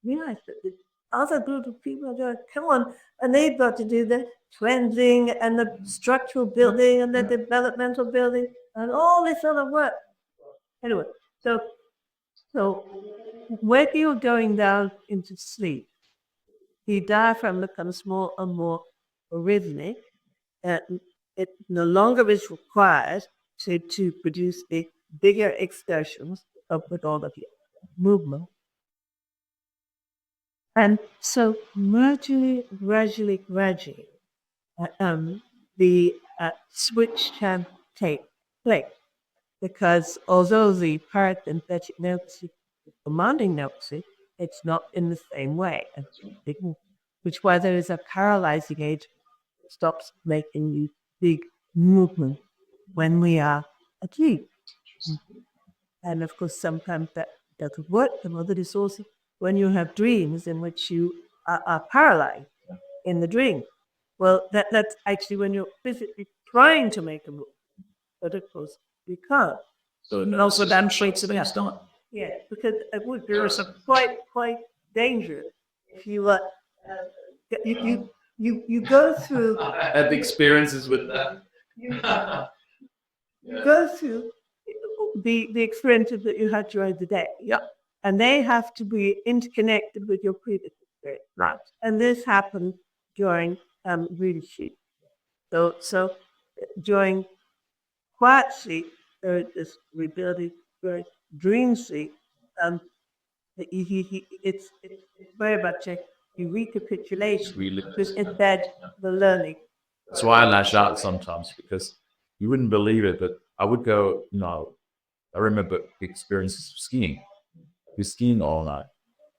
[SPEAKER 2] realize that the other group of people are going, come on, and they've got to do the cleansing and the structural building and the developmental building and all this other work. Anyway, so when you're going down into sleep, the diaphragm becomes more and more rhythmic, and it no longer is required to produce the bigger exertions with all of your movement. And so gradually, the switch can take place. Because although the parasympathetic nervous system is commanding nervous system, it's not in the same way. Which why there is a paralyzing agent that stops making these big movements when we are asleep. And of course, sometimes that doesn't work. Some other disorders, when you have dreams in which you are paralyzed in the dream. Well, that's actually when you're physically trying to make a move. But of course, you can't.
[SPEAKER 3] So it also demonstrates the best, don't it?
[SPEAKER 2] Yeah, because it would be quite dangerous if you you go through.
[SPEAKER 3] I have experiences with that.
[SPEAKER 2] You go through the experiences that you had during the day.
[SPEAKER 1] Yeah.
[SPEAKER 2] And they have to be interconnected with your previous experience.
[SPEAKER 1] Right.
[SPEAKER 2] And this happened during real sleep. So during quiet sleep, there is this rebuilding. During dream sleep, it's very much a recapitulation. Because embed the learning.
[SPEAKER 1] That's why I lash out sometimes, because you wouldn't believe it, but I would go, I remember experiences of skiing. You're skiing all night.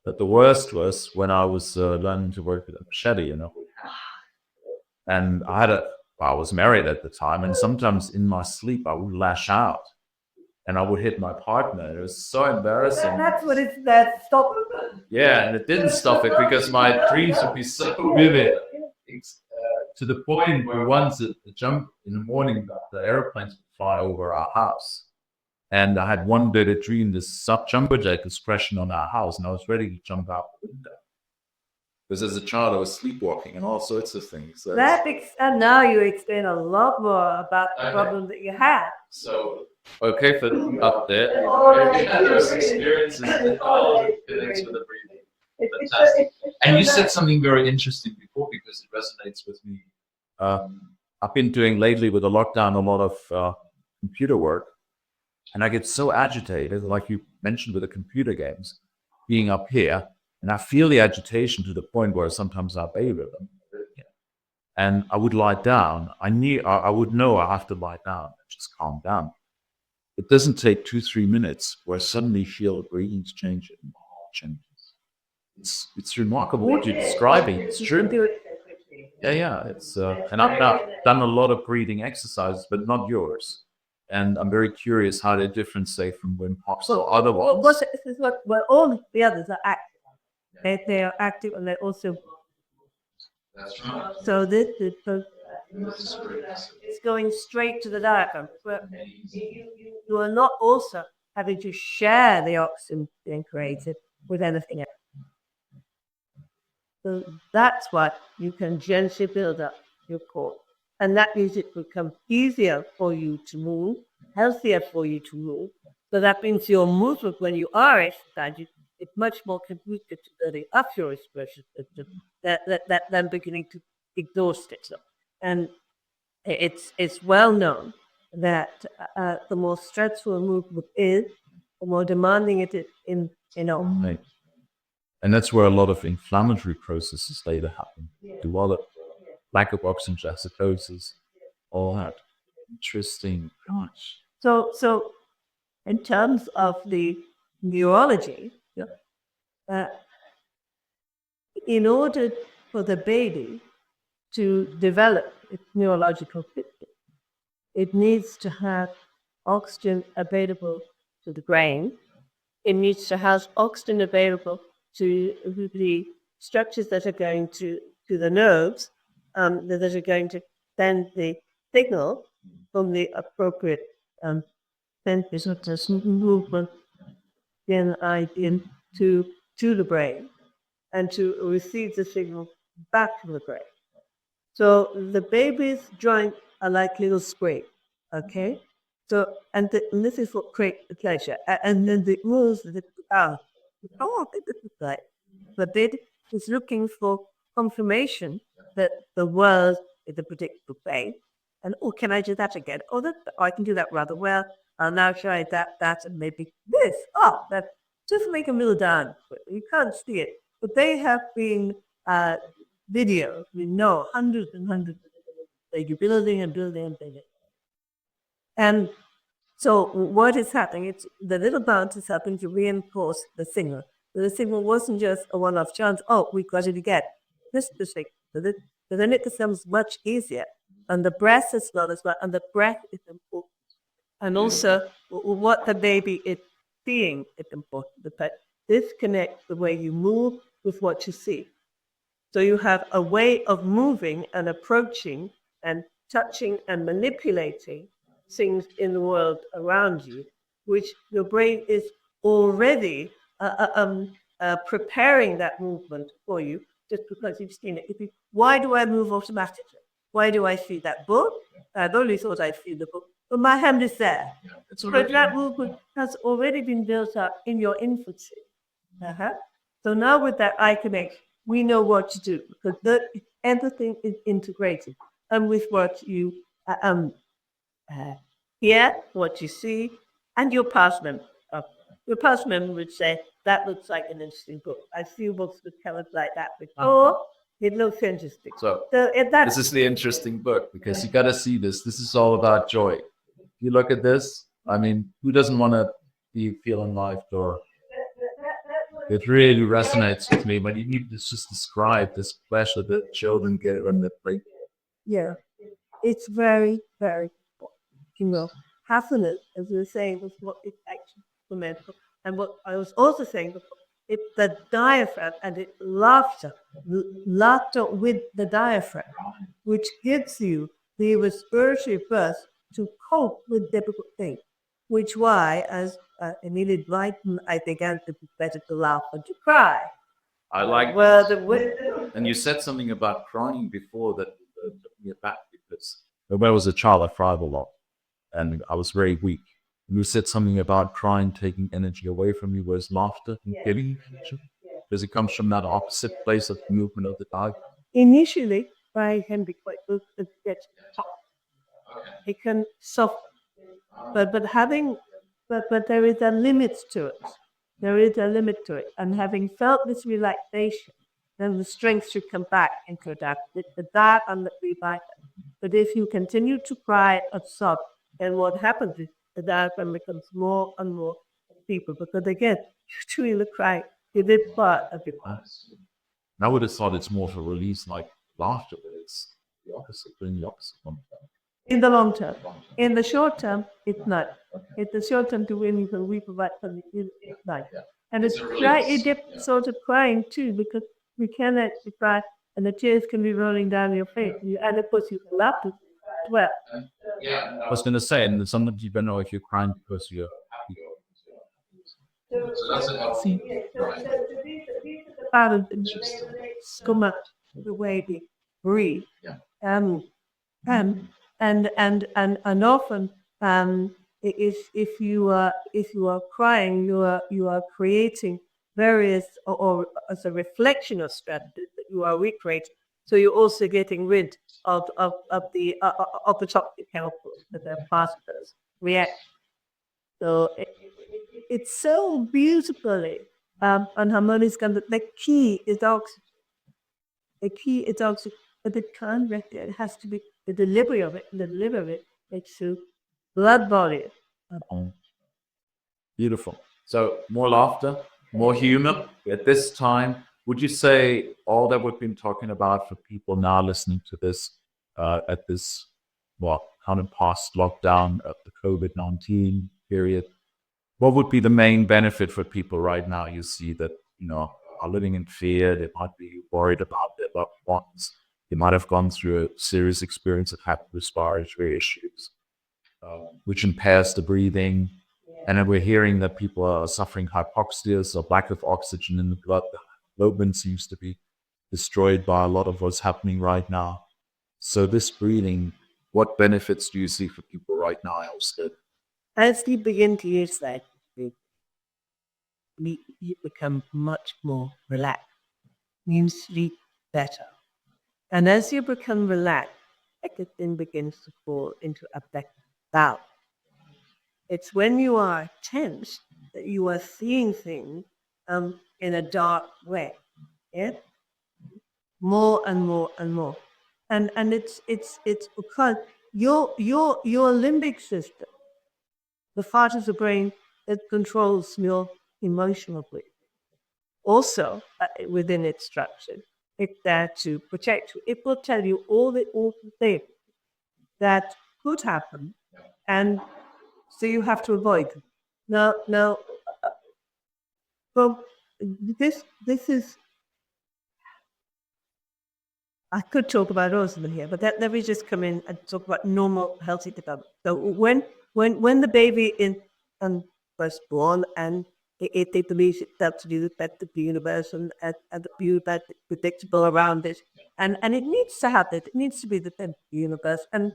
[SPEAKER 1] But the worst was when I was learning to work with a machete, And I was married at the time, and sometimes in my sleep I would lash out and I would hit my partner. It was so embarrassing.
[SPEAKER 2] That's what it's that stop.
[SPEAKER 1] Yeah, and it didn't stop it because my dreams would be so vivid. To the point where once the jump in the morning, the airplanes would fly over our house. And I had one vivid dream, this jumbo jet was crashing on our house, and I was ready to jump out the window. Because as a child, I was sleepwalking and all sorts of things.
[SPEAKER 2] And now you explain a lot more about the problem that you had.
[SPEAKER 1] So, okay, for up there, those experiences and all the feelings with the breathing. Fantastic. And you said something very interesting before, because it resonates with me. I've been doing lately with the lockdown a lot of computer work, and I get so agitated, like you mentioned with the computer games, being up here, and I feel the agitation to the point where sometimes I obey rhythm. And I would lie down. I would know I have to lie down and just calm down. It doesn't take 2-3 minutes where I suddenly feel the breathing's changing. It's remarkable what you're describing. It's true. Yeah. It's and I've now done a lot of breathing exercises, but not yours. And I'm very curious how they're different, say, from Wim Hof. So other ones.
[SPEAKER 2] Well, all the others are active. They are active, and they also.
[SPEAKER 1] That's right.
[SPEAKER 2] So this is it's going straight to the diaphragm. You are not also having to share the oxygen being created with anything else. So that's why you can gently build up your core. And that means it will become easier for you to move, healthier for you to move. So that means your movement, when you are exercising, it's much more conducive to building up your respiration system than beginning to exhaust itself. And it's well known that the more stressful a movement is, the more demanding it is in
[SPEAKER 1] Right. And that's where a lot of inflammatory processes later happen. The lack of oxygen, acidosis, all that. Interesting. Gosh.
[SPEAKER 2] So in terms of the neurology, in order for the baby to develop its neurological system, it needs to have oxygen available to the brain. It needs to have oxygen available to the structures that are going to the nerves, that are going to send the signal from the appropriate senses of this movement to the brain, and to receive the signal back from the brain. So the baby's joints are like little springs, okay? So, and this is what creates the pleasure. And then the rules that I think this is right. The baby is looking for confirmation that the world is a predictable place. And, can I do that again? I can do that rather well. I'll now try that, and maybe this. That just make a little dance. You can't see it. But they have been videos. We know hundreds and hundreds of videos. They're building and building and building. And so what is happening? It's the little bounce is helping to reinforce the signal. So the signal wasn't just a one-off chance. We got it again. This is the signal. So then it becomes much easier. And the breath is not as well. And the breath is important. And also what the baby is seeing is important. But this connects the way you move with what you see. So you have a way of moving and approaching and touching and manipulating things in the world around you, which your brain is already preparing that movement for you just because you've seen it. Why do I move automatically? Why do I see that book? I've only thought I'd see the book. But my hand is there.
[SPEAKER 1] It's
[SPEAKER 2] But that movement has already been built up in your infancy. So now with that eye connection, we know what to do because everything is integrated. And with what you hear, what you see, and your past memory. Your past memory would say, that looks like an interesting book. I've seen books with covers like that before. It looks interesting.
[SPEAKER 1] So
[SPEAKER 2] that's
[SPEAKER 1] this is the interesting book because you got to see this. This is all about joy. If you look at this, I mean, who doesn't want to be feeling life or it really resonates with me when you need to just describe this pleasure that children get when they play.
[SPEAKER 2] Yeah, it's very, very important. Happiness, as we were saying, was what it actually meant. And what I was also saying before, it's the diaphragm and it's laughter with the diaphragm, which gives you the respiratory burst to cope with difficult things. Which why, as Emily Blyton, I began to be better to laugh than to cry.
[SPEAKER 1] I like and you said something about crying before that took me back because when I was a child, I cried a lot and I was very weak. And you said something about crying taking energy away from you, whereas laughter and giving energy, because it comes from that opposite place of movement of the diaphragm.
[SPEAKER 2] Initially, crying can be quite good. It gets hot. It can soften. But there is a limit to it. There is a limit to it. And having felt this relaxation, then the strength should come back into that. That and the revital. But if you continue to cry and sob, then what happens is the diaphragm becomes more and more deeper. Because again, you're doing the crying. You did part of your cry.
[SPEAKER 1] I would have thought it's more for release like laughter, but it's the opposite, doing the opposite one.
[SPEAKER 2] In the long term. In the short term, it's not. In the short term, to when you can reprovide from it's not. And it's sort of crying too, because we can actually cry and the tears can be rolling down your face. And of course, you can laugh as well.
[SPEAKER 1] I was going to say, and sometimes you don't know if you're crying because you're happy. So that's a healthy
[SPEAKER 2] Come up the way we breathe. And often if you are crying, you are creating various or as a reflection of stress that you are recreating. So you're also getting rid of the toxic chemicals that are part of those reactions. So it's so beautifully and harmonious. The key is oxygen. The key is oxygen, but it can't rest there. It has to be the delivery of it. The delivery of it is through blood volume.
[SPEAKER 1] Beautiful. So more laughter, more humor. At this time, would you say all that we've been talking about for people now listening to this at this, kind of past lockdown of the COVID-19 period, what would be the main benefit for people right now? You see that, are living in fear. They might be worried about their loved ones. They might have gone through a serious experience of having respiratory issues, which impairs the breathing. And then we're hearing that people are suffering hypoxia, so lack of oxygen in the blood. The hemoglobin seems to be destroyed by a lot of what's happening right now. So this breathing, what benefits do you see for people right now, Elstead?
[SPEAKER 2] As you begin to use that, you become much more relaxed. You sleep better. And as you become relaxed, everything begins to fall into a better balance. It's when you are tense that you are seeing things in a dark way. Yeah? More and more and more. And it's because your limbic system, the part of the brain that controls your emotional breathing, also within its structure, it's there to protect you. It will tell you all the awful things that could happen, and so you have to avoid them. Now, this is. I could talk about all of them here, but let me just come in and talk about normal healthy development. So when the baby is first born and it believes itself to be the best of the universe and the universe is predictable around it, and it needs to have it. It needs to be the best of the universe. And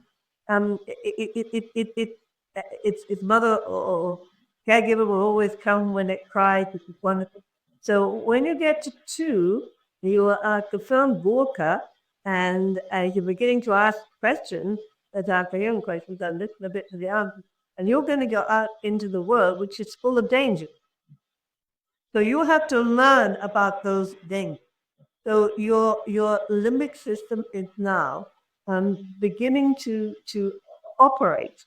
[SPEAKER 2] its mother or caregiver will always come when it cries, which is wonderful. So when you get to 2, you are a confirmed walker, and you're beginning to ask questions that are for young questions and listen a bit to the answers, and you're going to go out into the world, which is full of danger. So you have to learn about those dangers. So your limbic system is now beginning to operate,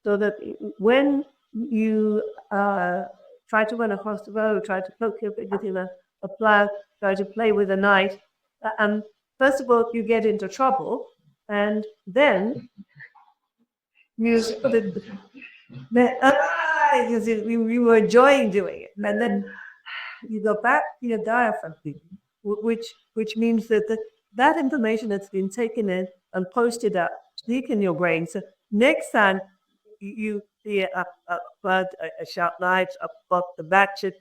[SPEAKER 2] so that when you try to run across the road, try to poke your fingers in a plow, try to play with a knife, first of all you get into trouble, and then you sort of, we were enjoying doing it, and then you go back to your diaphragm, which means that that information has been taken in and posted up, sneak in your brain. So next time you see a flood, a sharp knife, a box of matches,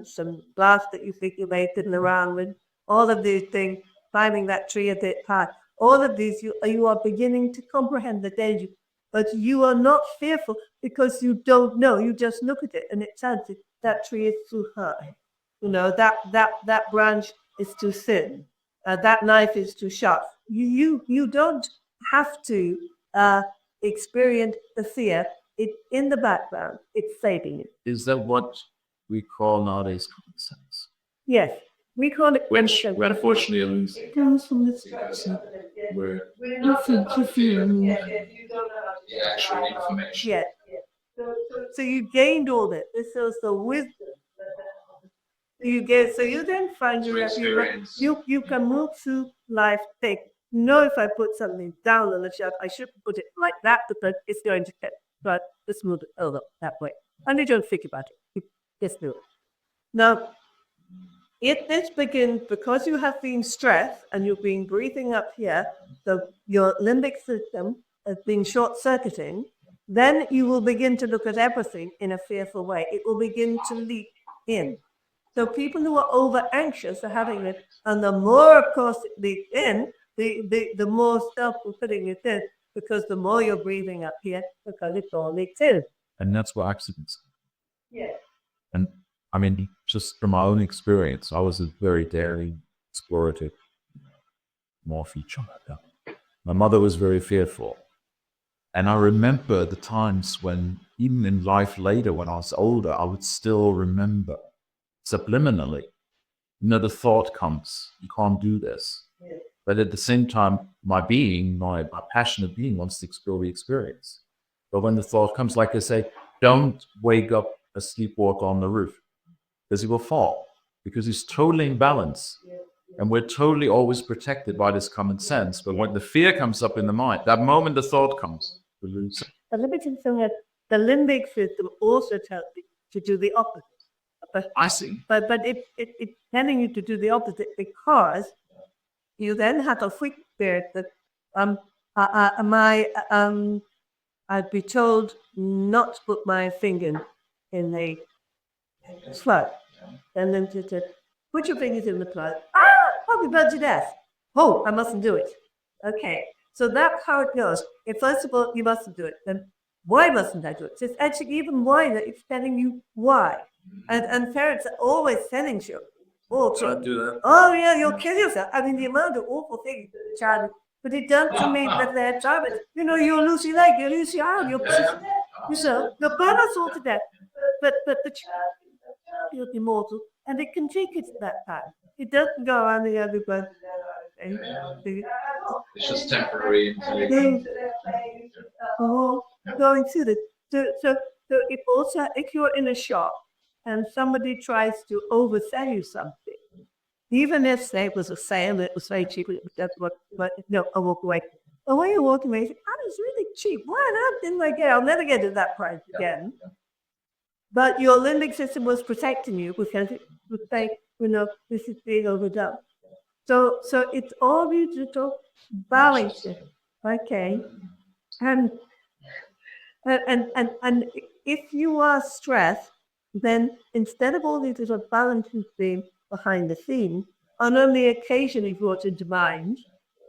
[SPEAKER 2] some glass that you think you may fiddle around with, all of these things, climbing that tree a bit high, all of these, you are beginning to comprehend the danger. But you are not fearful because you don't know. You just look at it and it tells you that tree is too high. That branch is too thin. That knife is too sharp. You don't have to experience the fear. It's in the background. It's saving you.
[SPEAKER 1] Is that what we call nowadays common sense?
[SPEAKER 2] Yes, we call it.
[SPEAKER 1] Which we unfortunately lose.
[SPEAKER 2] It comes from the discussion.
[SPEAKER 1] We're
[SPEAKER 2] Nothing to fear.
[SPEAKER 1] the actual information.
[SPEAKER 2] Yes. So you gained all that. This is the wisdom. So you then find you can move through life. Think, if I put something down on the shelf, I shouldn't put it like that because it's going to hit. But let's move it over that way. And you don't think about it. You just do it. Now, if this begins because you have been stressed and you've been breathing up here, so your limbic system has been short-circuiting, then you will begin to look at everything in a fearful way. It will begin to leak in. So people who are over anxious are having it, and the more, of course, it leaks in, the more self-fulfilling it is, because the more you're breathing up here, because it's all leaks in.
[SPEAKER 3] And that's what accidents are.
[SPEAKER 2] Yes.
[SPEAKER 3] And I mean, just from my own experience, I was a very daring, explorative, morphy child. My mother was very fearful. And I remember the times when, even in life later, when I was older, I would still remember subliminally, the thought comes, you can't do this.
[SPEAKER 2] Yes.
[SPEAKER 3] But at the same time, my passionate being wants to explore the experience. But when the thought comes, like I say, don't wake up a sleepwalker on the roof, because he will fall, because he's totally in balance. And we're totally always protected by this common sense. But when the fear comes up in the mind, that moment the thought comes, we lose it.
[SPEAKER 2] The limiting thing is the limbic system also tells you to do the opposite.
[SPEAKER 1] I see.
[SPEAKER 2] But it's telling you to do the opposite because you then have a quick spirit that I'd be told not to put my finger in the flood. And then to put your fingers in the flood. I'll be burnt to death. Oh, I mustn't do it. Okay. So that's how it goes. If first of all, you mustn't do it, then why mustn't I do it? So it's actually even why that it's telling you why. And parents are always telling you,
[SPEAKER 1] Don't do that.
[SPEAKER 2] oh yeah, you'll kill yourself. I mean, the amount of awful things that the child, but it doesn't mean that they're child. You'll lose your leg, you'll lose your arm, you'll burn us all to death. But the child is immortal, and it can take it to that time. It doesn't go on the other one.
[SPEAKER 1] It's just temporary.
[SPEAKER 2] Going through this. So if you're in a shop and somebody tries to oversell you something, even if say it was a sale, it was very cheap, that's what. But no, I walk away. And when you walk away, you say, it's really cheap. Why didn't I get? I'll never get to that price again. But your limbic system was protecting you because it would say, this is being overdone. So it's all beautiful balancing, okay? And if you are stressed, then instead of all these little balances being behind the scenes, on only occasionally brought into mind,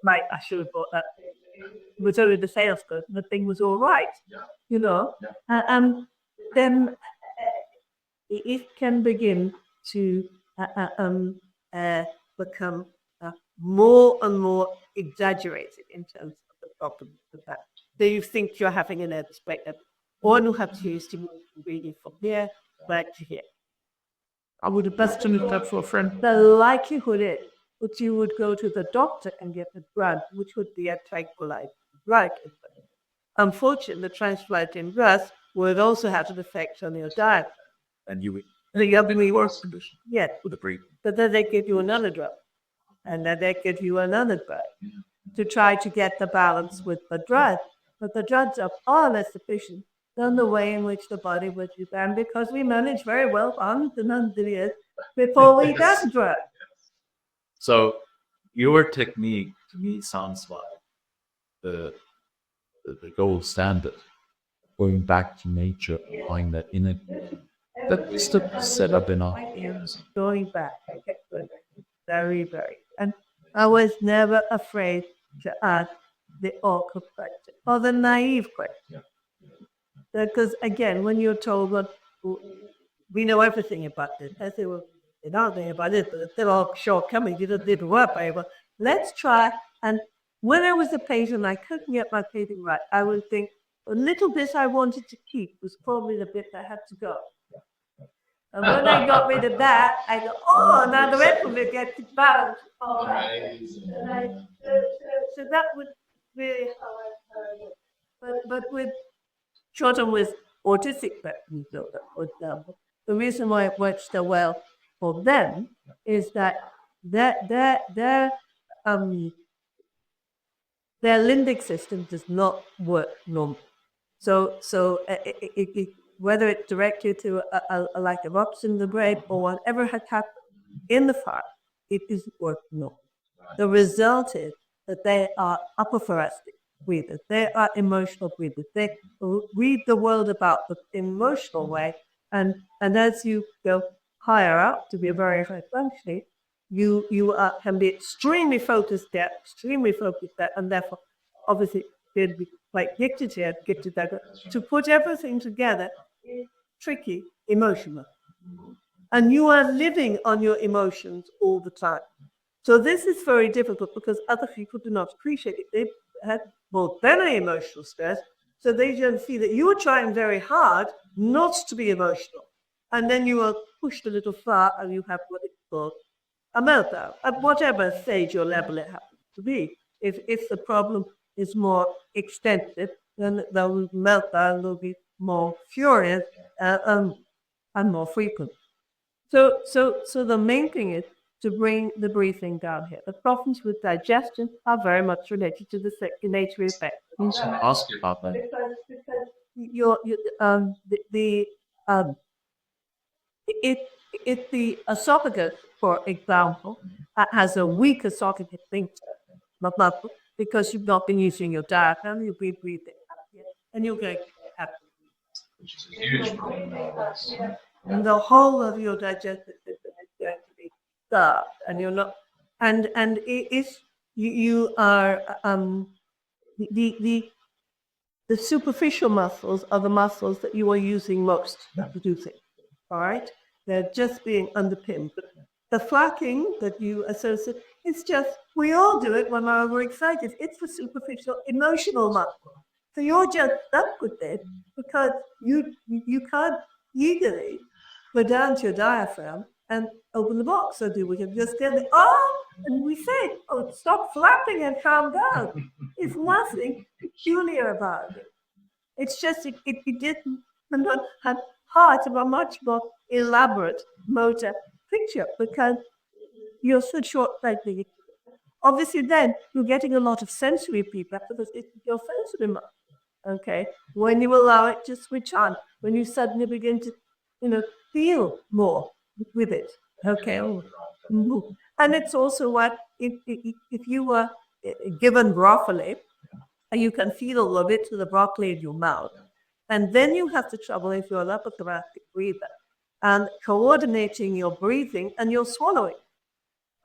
[SPEAKER 2] I should have brought that it was only the salesperson, the thing was all right, you know. Then it can begin to become more and more exaggerated in terms of the problem with that. So you think you're having an earthquake, or you have to use reading from here back to here. I would have best to look up for a friend. The likelihood is that you would go to the doctor and get a drug, which would be a tranquilizer drug. Unfortunately, the transplanting drugs would also have an effect on your diet.
[SPEAKER 3] And you
[SPEAKER 2] The other worse
[SPEAKER 3] condition
[SPEAKER 2] yes,
[SPEAKER 3] with the breathing.
[SPEAKER 2] but then they give you another drug, and then they give you another drug to try to get the balance with the drug. But the drugs are far less efficient than the way in which the body would do them, because we manage very well for hundreds and hundreds of years before we got the drug.
[SPEAKER 3] So your technique to me sounds like the gold standard, going back to nature, applying that inner. That's the setup in our hands.
[SPEAKER 2] Going back, very, very. And I was never afraid to ask the awkward question or the naive question. Because again, when you're told, well, we know everything about this, I say, well, they don't know about this, but it's still all shortcomings. You didn't work very well. Let's try. And when I was a patient, I couldn't get my patient right. I would think a little bit I wanted to keep was probably the bit that had to go. And when I got rid of that, I go, oh, now the rest of it gets balanced. All right. So that would really how I heard it. But with children with autistic spectrum disorder, for example, the reason why it works so well for them is that their limbic system does not work normally. So whether it directs you to a lack of oxygen in the brain or whatever has happened in the heart, it isn't working normally. The result is that they are upper thoracic breathers. They are emotional breathers. They read the world about the emotional way, and as you go higher up to be a very high functioning, you can be extremely focused there, and therefore, obviously, they'd be quite gifted there. To put everything together is tricky emotional. And you are living on your emotions all the time. So this is very difficult because other people do not appreciate it. They've had more very emotional stress, so they don't see that you are trying very hard not to be emotional. And then you are pushed a little far and you have what it's called a meltdown, at whatever stage or level it happens to be. If the problem is more extensive, then the meltdown will be more furious and more frequent. So the main thing is to bring the breathing down here. The problems with digestion are very much related to the circulatory effect.
[SPEAKER 3] Ask you about that.
[SPEAKER 2] If the esophagus, for example, has a weak esophagus sphincter, not because you've not been using your diaphragm, you'll be breathing up here, and you're going to have,
[SPEAKER 3] Which is a huge problem nowadays.
[SPEAKER 2] and the whole of your digestive system is going to be starved, and you're not, and if you are the superficial muscles are the muscles that you are using most to do things. All right, they're just being underpinned. But the flapping that you associate, it's just, we all do it when we're overexcited. It's the superficial emotional muscle. So you're just stuck with it because you can't easily go down to your diaphragm and open the box or do what you've just did. And we say, oh, stop flapping and calm down. It's nothing peculiar about it. It's just, it didn't have part of a much more elaborate motor picture because you're so short-sighted. Obviously, then you're getting a lot of sensory feedback because it's your sensory muscle. Okay, when you allow it to switch on, when you suddenly begin to, feel more with it. Okay, and it's also what if you were given broccoli, you can feel a little bit of the broccoli in your mouth, and then you have the trouble if you're an upper thoracic breather and coordinating your breathing and your swallowing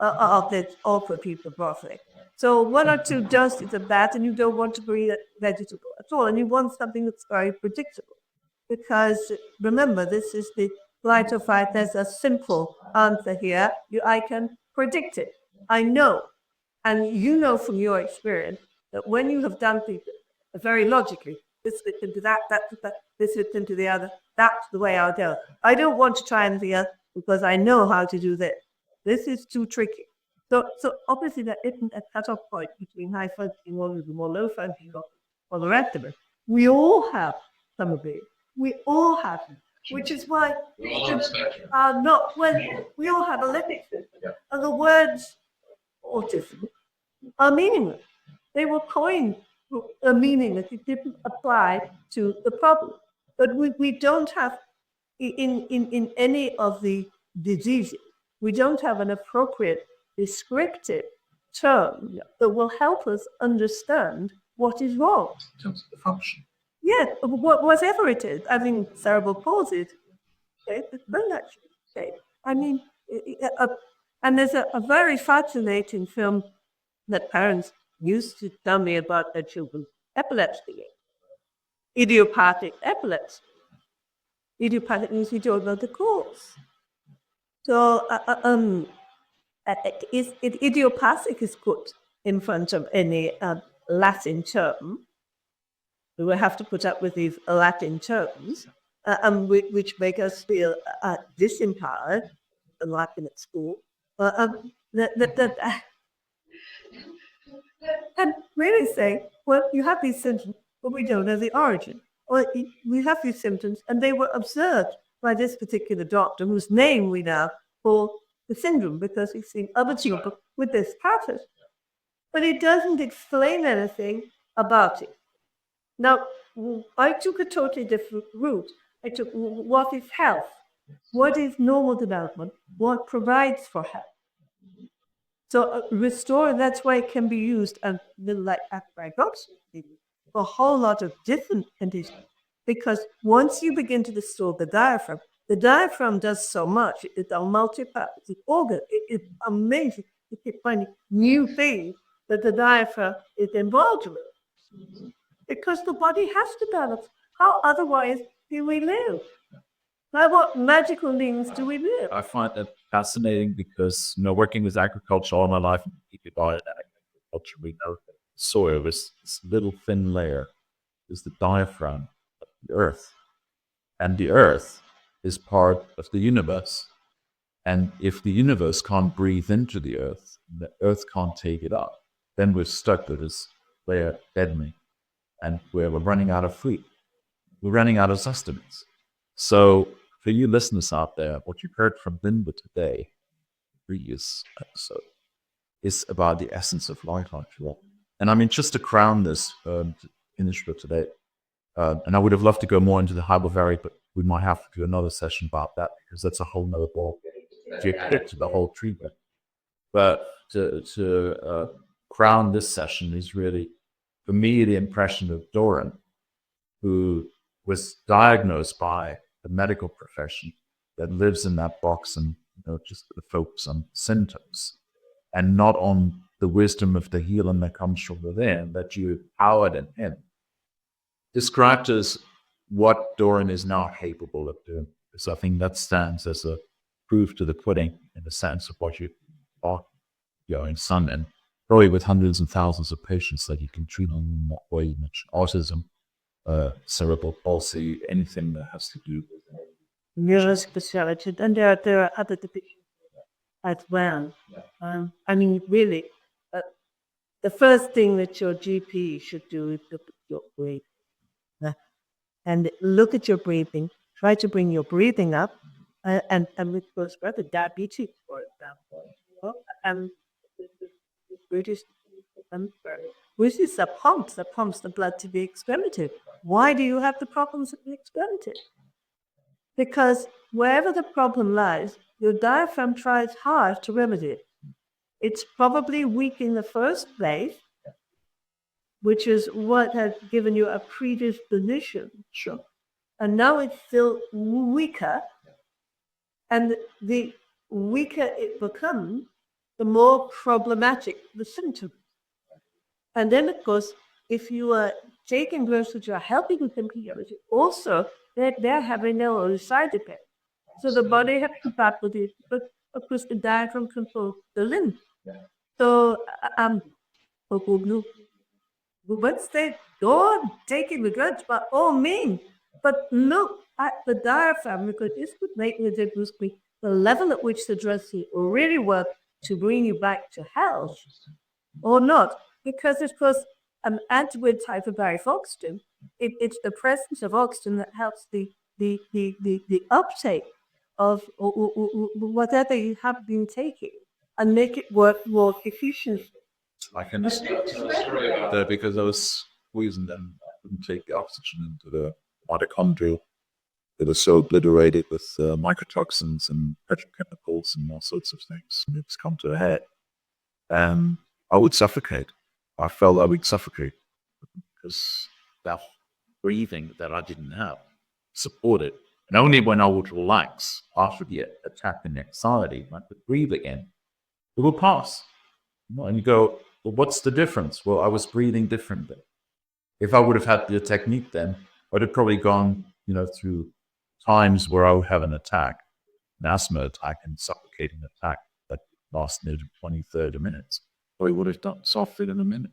[SPEAKER 2] of this awful piece of broccoli. So 1 or 2 doses of that, and you don't want to breathe vegetable at all, and you want something that's very predictable. Because remember, this is the flight or fight. There's a simple answer here. I can predict it. I know. And you know from your experience that when you have done things very logically, this fits into that, this fits into the other, that's the way I'll go. I don't want to try anything else because I know how to do this. This is too tricky. So obviously there isn't a cut-off point between high functioning organism or low functioning or the rest of it. We all have some of it. We all have it, which is why are not when we all have a limbic system. And the words autism are meaningless. They were coined a meaning that it didn't apply to the problem. But we don't have in any of the diseases, we don't have an appropriate descriptive term that will help us understand what is wrong.
[SPEAKER 3] In terms of the function.
[SPEAKER 2] Yeah, whatever it is. I mean, cerebral palsy, okay, it's very actually, okay. I mean, and there's a very fascinating film that parents used to tell me about their children's epilepsy, idiopathic epilepsy. Idiopathic means you don't know the cause. So, idiopathic is put in front of any Latin term. We will have to put up with these Latin terms, which make us feel disempowered, Latin at school. And really say, well, you have these symptoms, but we don't know the origin. Or we have these symptoms, and they were observed by this particular doctor, whose name we now call the syndrome, because we've seen other children with this pattern. But it doesn't explain anything about it. Now, I took a totally different route. I took what is health? What is normal development? What provides for health? So restore, that's why it can be used as little like acrobatic for a whole lot of different conditions. Because once you begin to restore the diaphragm does so much. It's a multi-purpose organ. It's amazing. You keep finding new things that the diaphragm is involved with. Because the body has to balance. How otherwise do we live? By what magical means do we live?
[SPEAKER 3] I find that fascinating because, working with agriculture all my life, agriculture, we know that soil is this little thin layer, is the diaphragm of the earth. And the earth is part of the universe. And if the universe can't breathe into the earth can't take it up, then we're stuck with this layer deadening. And we're running out of food. We're running out of sustenance. So for you listeners out there, what you heard from Linda today, previous episode, is about the essence of life, actually. And I mean, just to crown this initiative today, and I would have loved to go more into the hypothyroid, but we might have to do another session about that because that's a whole nother ball to get to the whole treatment. But to crown this session is really, for me, the impression of Doran, who was diagnosed by the medical profession that lives in that box and just focus on symptoms and not on the wisdom of the healing that comes from within, that you empowered in him. Described as what Doran is now capable of doing. So I think that stands as a proof to the pudding in the sense of what you are going son, and probably with hundreds and thousands of patients that you can treat on what way you mentioned autism, cerebral palsy, anything that has to do with
[SPEAKER 2] neurospeciality, and there are other divisions as well. I mean, really, the first thing that your GP should do is look at your breathing. And look at your breathing. Try to bring your breathing up, and with goes further, diabetes, for example. And British, which is the pumps that pumps the blood to the extremity. Why do you have the problems at the extremity? Because wherever the problem lies, your diaphragm tries hard to remedy it. It's probably weak in the first place, which is what has given you a predisposition.
[SPEAKER 3] Sure.
[SPEAKER 2] And now it's still weaker. And the weaker it becomes, the more problematic the symptoms. And then, of course, if you are taking drugs which are helping with embryology, also they're having their own side effects. So the body has to battle with it, but of course the diaphragm controls the limb. So once they go taking the drugs by all means, but look at the diaphragm, because this would make the difference between the level at which the drugs really work to bring you back to health or not. Because of course, with hyperbaric oxygen, it's the presence of oxygen that helps the uptake of whatever you have been taking and make it work more efficiently.
[SPEAKER 3] I can listen to the story about that because I was squeezing them. I couldn't take the oxygen into the mitochondria. It was so obliterated with mycotoxins and petrochemicals and all sorts of things. And it's come to a head. And I would suffocate. I felt I would suffocate because that breathing that I didn't have supported. And only when I would relax after the attack and anxiety, I could breathe again. It will pass. And you go, well, what's the difference? Well, I was breathing differently. If I would have had the technique then, I'd have probably gone, through times where I would have an attack, an asthma attack and suffocating attack that lasted 20, 30 minutes. So I would have done solved it in a minute.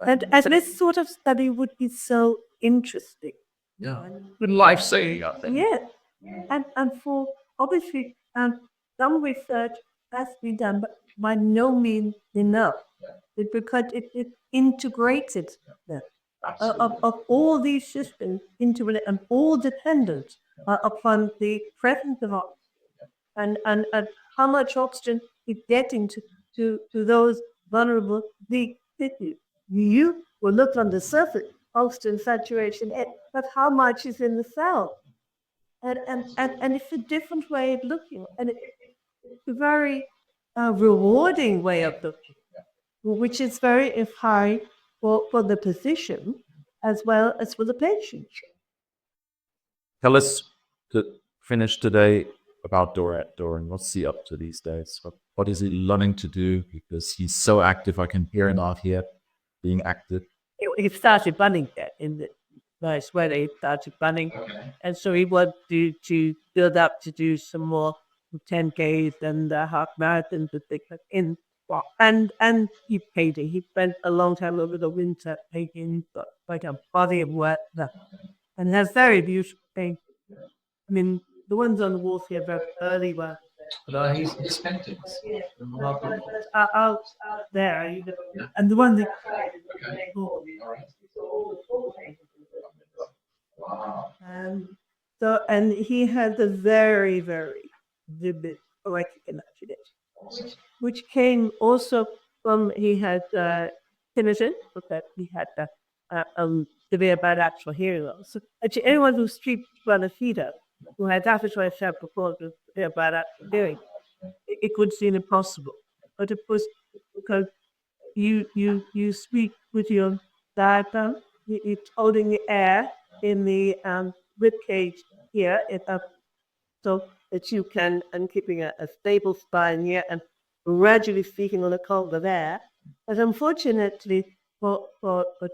[SPEAKER 2] And this sort of study would be so interesting.
[SPEAKER 3] Yeah, life-saving, I think.
[SPEAKER 2] Yeah, and for obviously, some research has been done, but by no means enough. Because it integrated of all these systems into it, and all dependent upon the presence of oxygen and how much oxygen is getting to those vulnerable deep tissues. You will look on the surface, oxygen saturation, but how much is in the cell? And it's a different way of looking, and it's a very rewarding way of looking, which is very high for the physician as well as for the patient.
[SPEAKER 3] Tell us to finish today about Doran. What's he up to these days? What is he learning to do? Because he's so active. I can hear him out here being active.
[SPEAKER 2] He started running there in the nice weather. He started running, and so he wanted to build up to do some more 10Ks and half marathons and things like in. And he painted. He spent a long time over the winter painting, got like a body of work there, and has very beautiful paintings. I mean, the ones on the walls here very early were.
[SPEAKER 1] But his paintings.
[SPEAKER 2] Out there, and the one that. And he had a very, very vivid poetic imagination, which came also from he had tinnitus, that he had severe bilateral hearing loss. So actually, anyone who's treated by a feeder who had auditory performed with severe bilateral hearing, it would seem impossible. But of course, because you speak with your diaphragm, it's holding the air in the rib cage here, so that you can, and keeping a stable spine here and gradually speaking on a column of air. But unfortunately, for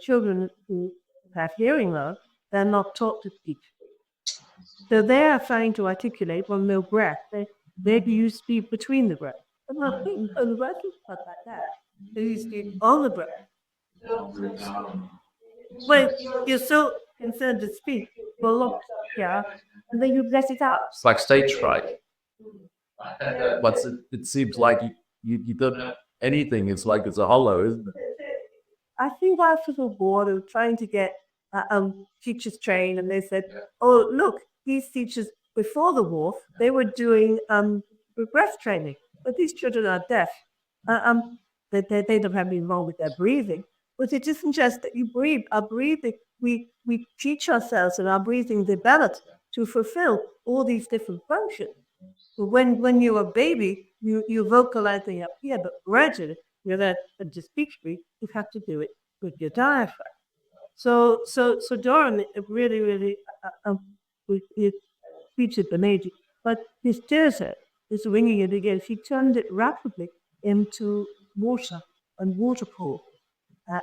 [SPEAKER 2] children who have hearing loss, they're not taught to speak. So they are trying to articulate on no breath. Maybe you speak between the breath. But not on the breath is not like that. So you speak on the breath. Well, you're so concerned to speak, well, yeah, and then you let it out.
[SPEAKER 1] It's like stage fright. But it seems like you don't know anything. It's like it's a hollow, isn't it?
[SPEAKER 2] I think I was bored of trying to get teachers trained, and they said, "Oh, look, these teachers before the war they were doing breath training, but these children are deaf. They don't have anything wrong with their breathing, but it isn't just that you breathe. Our breathing, we teach ourselves, and our breathing develops to fulfill all these different functions. But when you're a baby, you're vocalizing up here, but gradually you're there to speak free. You have to do it with your diaphragm. So Doran really it featured the major, but his theatre is winging it again. He turned it rapidly into water and water pool.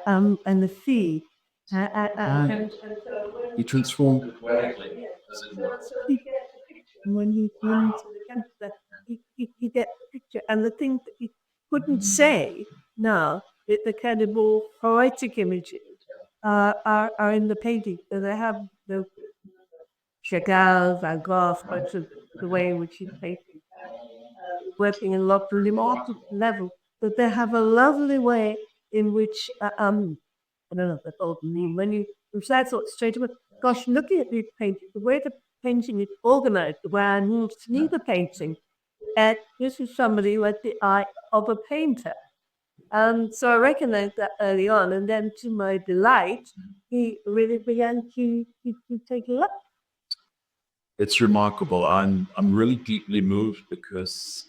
[SPEAKER 2] and the sea.
[SPEAKER 3] He transformed.
[SPEAKER 2] When you come to the cancer, you get the picture. And the things that you couldn't say now, the kind of more poetic images are in the painting. So they have the Chagall, Van Gogh, but the way in which he's painting, working in lots of remarkable level. But they have a lovely way in which, I don't know if that's old name, when you decide sort of straight away, gosh, looking at these paintings, the way the painting is organized, the way I move to see the painting, and this is somebody with the eye of a painter. So I recognized that early on, and then to my delight, he really began to take a look.
[SPEAKER 3] It's remarkable. I'm really deeply moved because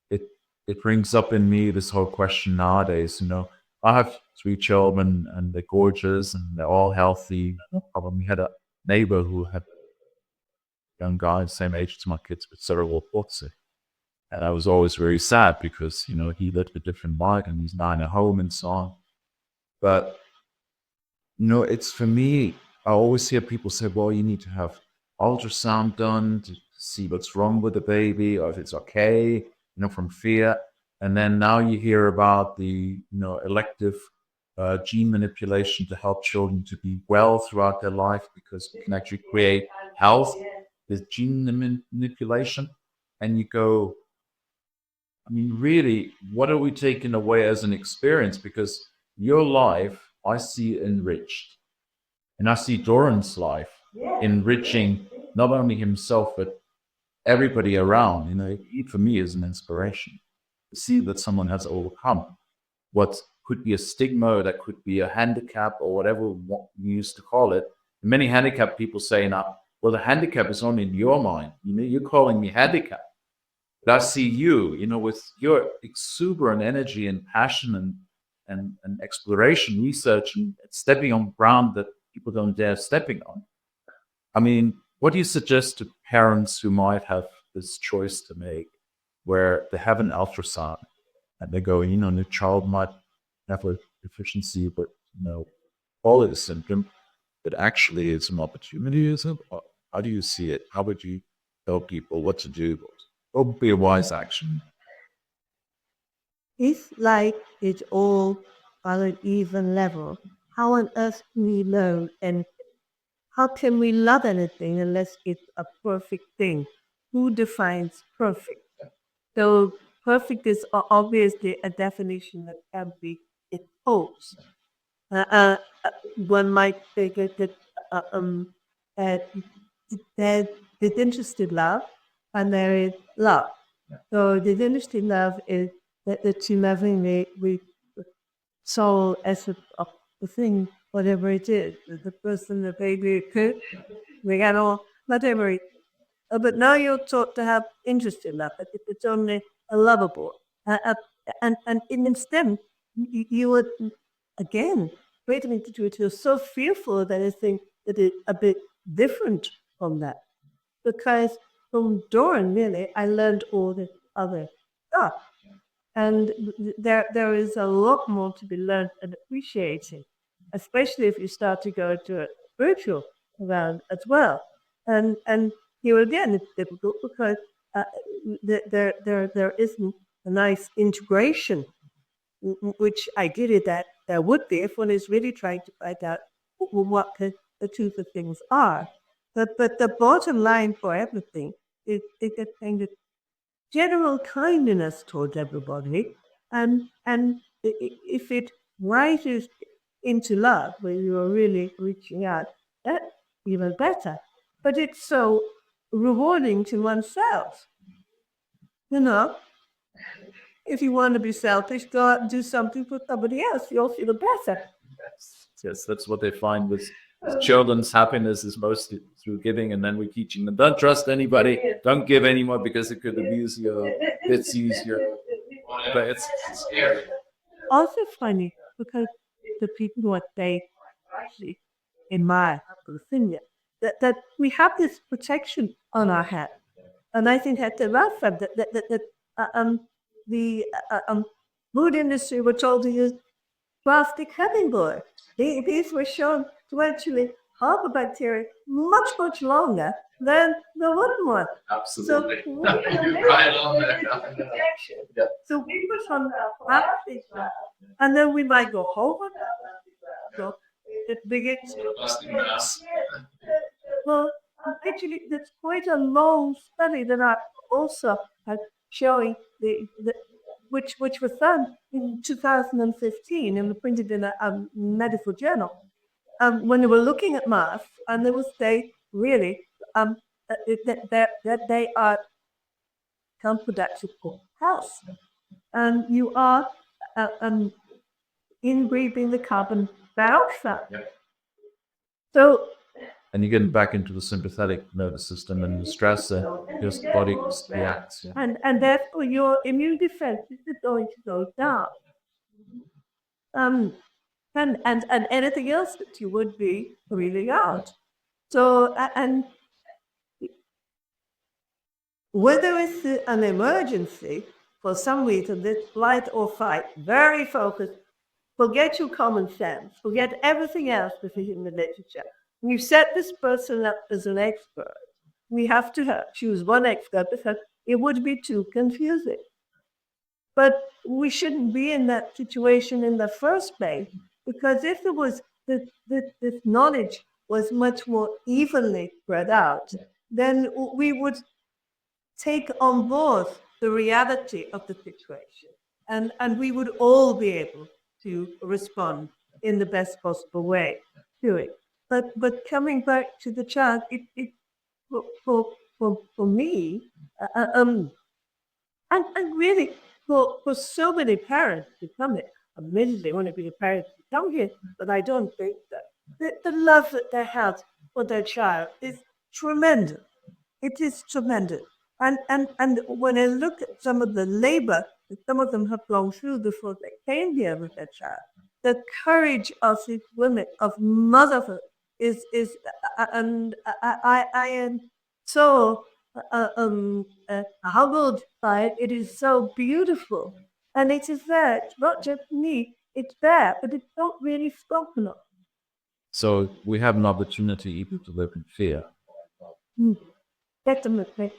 [SPEAKER 3] it brings up in me this whole question nowadays. I have 3 children and they're gorgeous and they're all healthy. No problem. We had a neighbor who had a young guy the same age as my kids with cerebral palsy. And I was always very sad because, he lived a different life and he's now in a home and so on. But, it's for me, I always hear people say, well, you need to have ultrasound done to see what's wrong with the baby or if it's okay, from fear. And then now you hear about the, elective gene manipulation to help children to be well throughout their life because you can actually create health with gene manipulation. And you go, really, what are we taking away as an experience? Because your life, I see enriched. And I see Doran's life enriching not only himself, but everybody around. He, for me, is an inspiration to see that someone has overcome what could be a stigma, that could be a handicap, or whatever we used to call it. Many handicapped people say now, well, the handicap is only in your mind. You're calling me handicapped. But I see you, with your exuberant energy and passion and exploration, research, and stepping on ground that people don't dare stepping on. What do you suggest to parents who might have this choice to make, where they have an ultrasound and they go, the child might have a deficiency, but quality symptom, but actually it's an opportunity, is it? Or how do you see it? How would you tell people what to do? What would be a wise action?
[SPEAKER 2] If like it's all on an even level, how on earth can we know and how can we love anything unless it's a perfect thing? Who defines perfect? So perfect is obviously a definition that can be imposed. One might think that there's disinterested love and there is love. So disinterested love is that you're loving the soul essence of the thing, whatever it is, the person, the baby, the animal, whatever it is. But now you're taught to have interest in love, but if it's only a lovable. And in instead, you would, again, wait a minute, you're so fearful that I think that it's a bit different from that. Because from Doran, really, I learned all this other stuff. And there is a lot more to be learned and appreciated, especially if you start to go to a spiritual round as well. And here again, it's difficult because there isn't a nice integration, which I get it that there would be if one is really trying to find out what the truth of things are. But the bottom line for everything is a kind of general kindness towards everybody, and if it rises into love, where you are really reaching out, that's even better. But it's so rewarding to oneself. If you want to be selfish, go out and do something for somebody else. You'll feel better.
[SPEAKER 1] Yes, that's what they find with children's happiness is mostly through giving, and then we're teaching them, don't trust anybody, don't give anymore because it could abuse you, it's easier. But it's scary.
[SPEAKER 2] Also funny because the people who are saying, actually, in my opinion, that we have this protection on our head, and I think that the rough that the food industry were told to use plastic hummingbird. These were shown to actually harbor bacteria much, much longer than the wooden one.
[SPEAKER 1] Absolutely.
[SPEAKER 2] So
[SPEAKER 1] You're right on that. Yeah.
[SPEAKER 2] So we put on a plastic wrap, and then we might go home with that plastic wrap. So it begins to
[SPEAKER 1] Plastic mask.
[SPEAKER 2] well, actually, there's quite a long study that I also had showing which was done in 2015 and printed in a medical journal. When they were looking at masks, and they would say really that they are counterproductive for health, and you are inbreathing the carbon dioxide.
[SPEAKER 1] Yeah.
[SPEAKER 2] So
[SPEAKER 3] And you get back into the sympathetic nervous system and the stress, and just the body just reacts. Yeah.
[SPEAKER 2] and therefore your immune defense is going to go down. And anything else that you would be breathing out. So and whether it's an emergency for some reason, this flight or fight, very focused. Forget your common sense. Forget everything else that's in the literature. You set this person up as an expert. We have to choose one expert because it would be too confusing. But we shouldn't be in that situation in the first place, because if it was this knowledge was much more evenly spread out, then we would take on board the reality of the situation, and we would all be able to respond in the best possible way to it. But coming back to the child, it for me, and really for so many parents to come here, admittedly, want to be a parent to come here, but I don't think that the love that they have for their child is tremendous. It is tremendous. And when I look at some of the labor that some of them have gone through before they came here with their child, the courage of these women, of motherhood, is and I am so humbled by it. It is so beautiful, and it is there. It's not just me. It's there, but it's not really spoken of.
[SPEAKER 3] So we have an opportunity even to live in fear.
[SPEAKER 2] Definitely.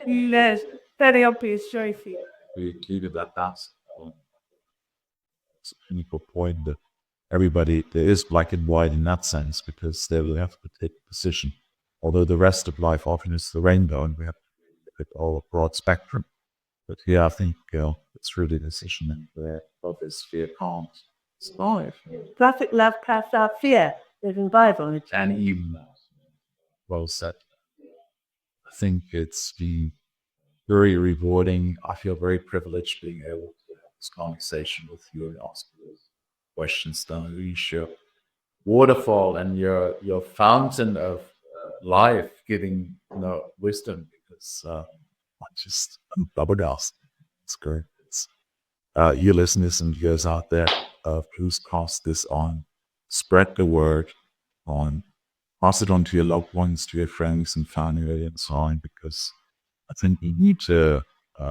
[SPEAKER 2] Yes, very obvious, very few.
[SPEAKER 3] We included that's a unique point that everybody, there is black and white in that sense, because they will have to take a position. Although the rest of life often is the rainbow, and we have to look at all a broad spectrum. But here I think it's really a decision, and where both is fear can't survive.
[SPEAKER 2] Perfect love casts out fear. There's in the Bible.
[SPEAKER 3] And even well said. I think it's been very rewarding. I feel very privileged being able to have this conversation with you and ask those questions. Down your waterfall and your fountain of life, giving wisdom, because I'm flabbergasted. It's great. You listeners and viewers out there, please pass this on, spread the word on. Pass it on to your loved ones, to your friends and family and so on, because I think we need to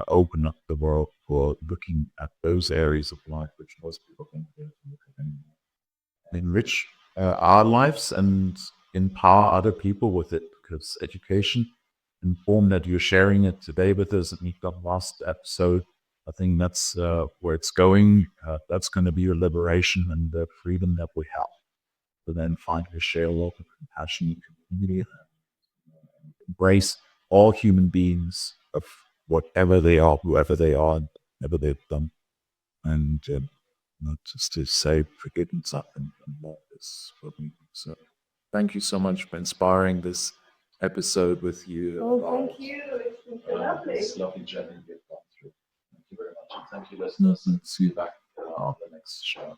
[SPEAKER 3] open up the world for looking at those areas of life which most people don't get to look at anymore. Enrich our lives and empower other people with it, because education, informed that you're sharing it today with us in the last episode, I think that's where it's going. That's going to be your liberation and the freedom that we have. But then finally share local compassion, community, embrace all human beings of whatever they are, whoever they are, whatever they've done, and not just to say forgiveness up and love is what we do. So thank you so much for inspiring this episode with you.
[SPEAKER 2] Oh, thank you. It's been lovely.
[SPEAKER 1] It's lovely journey you've gone through. Thank you very much. And thank you, listeners, and see you back on the next show.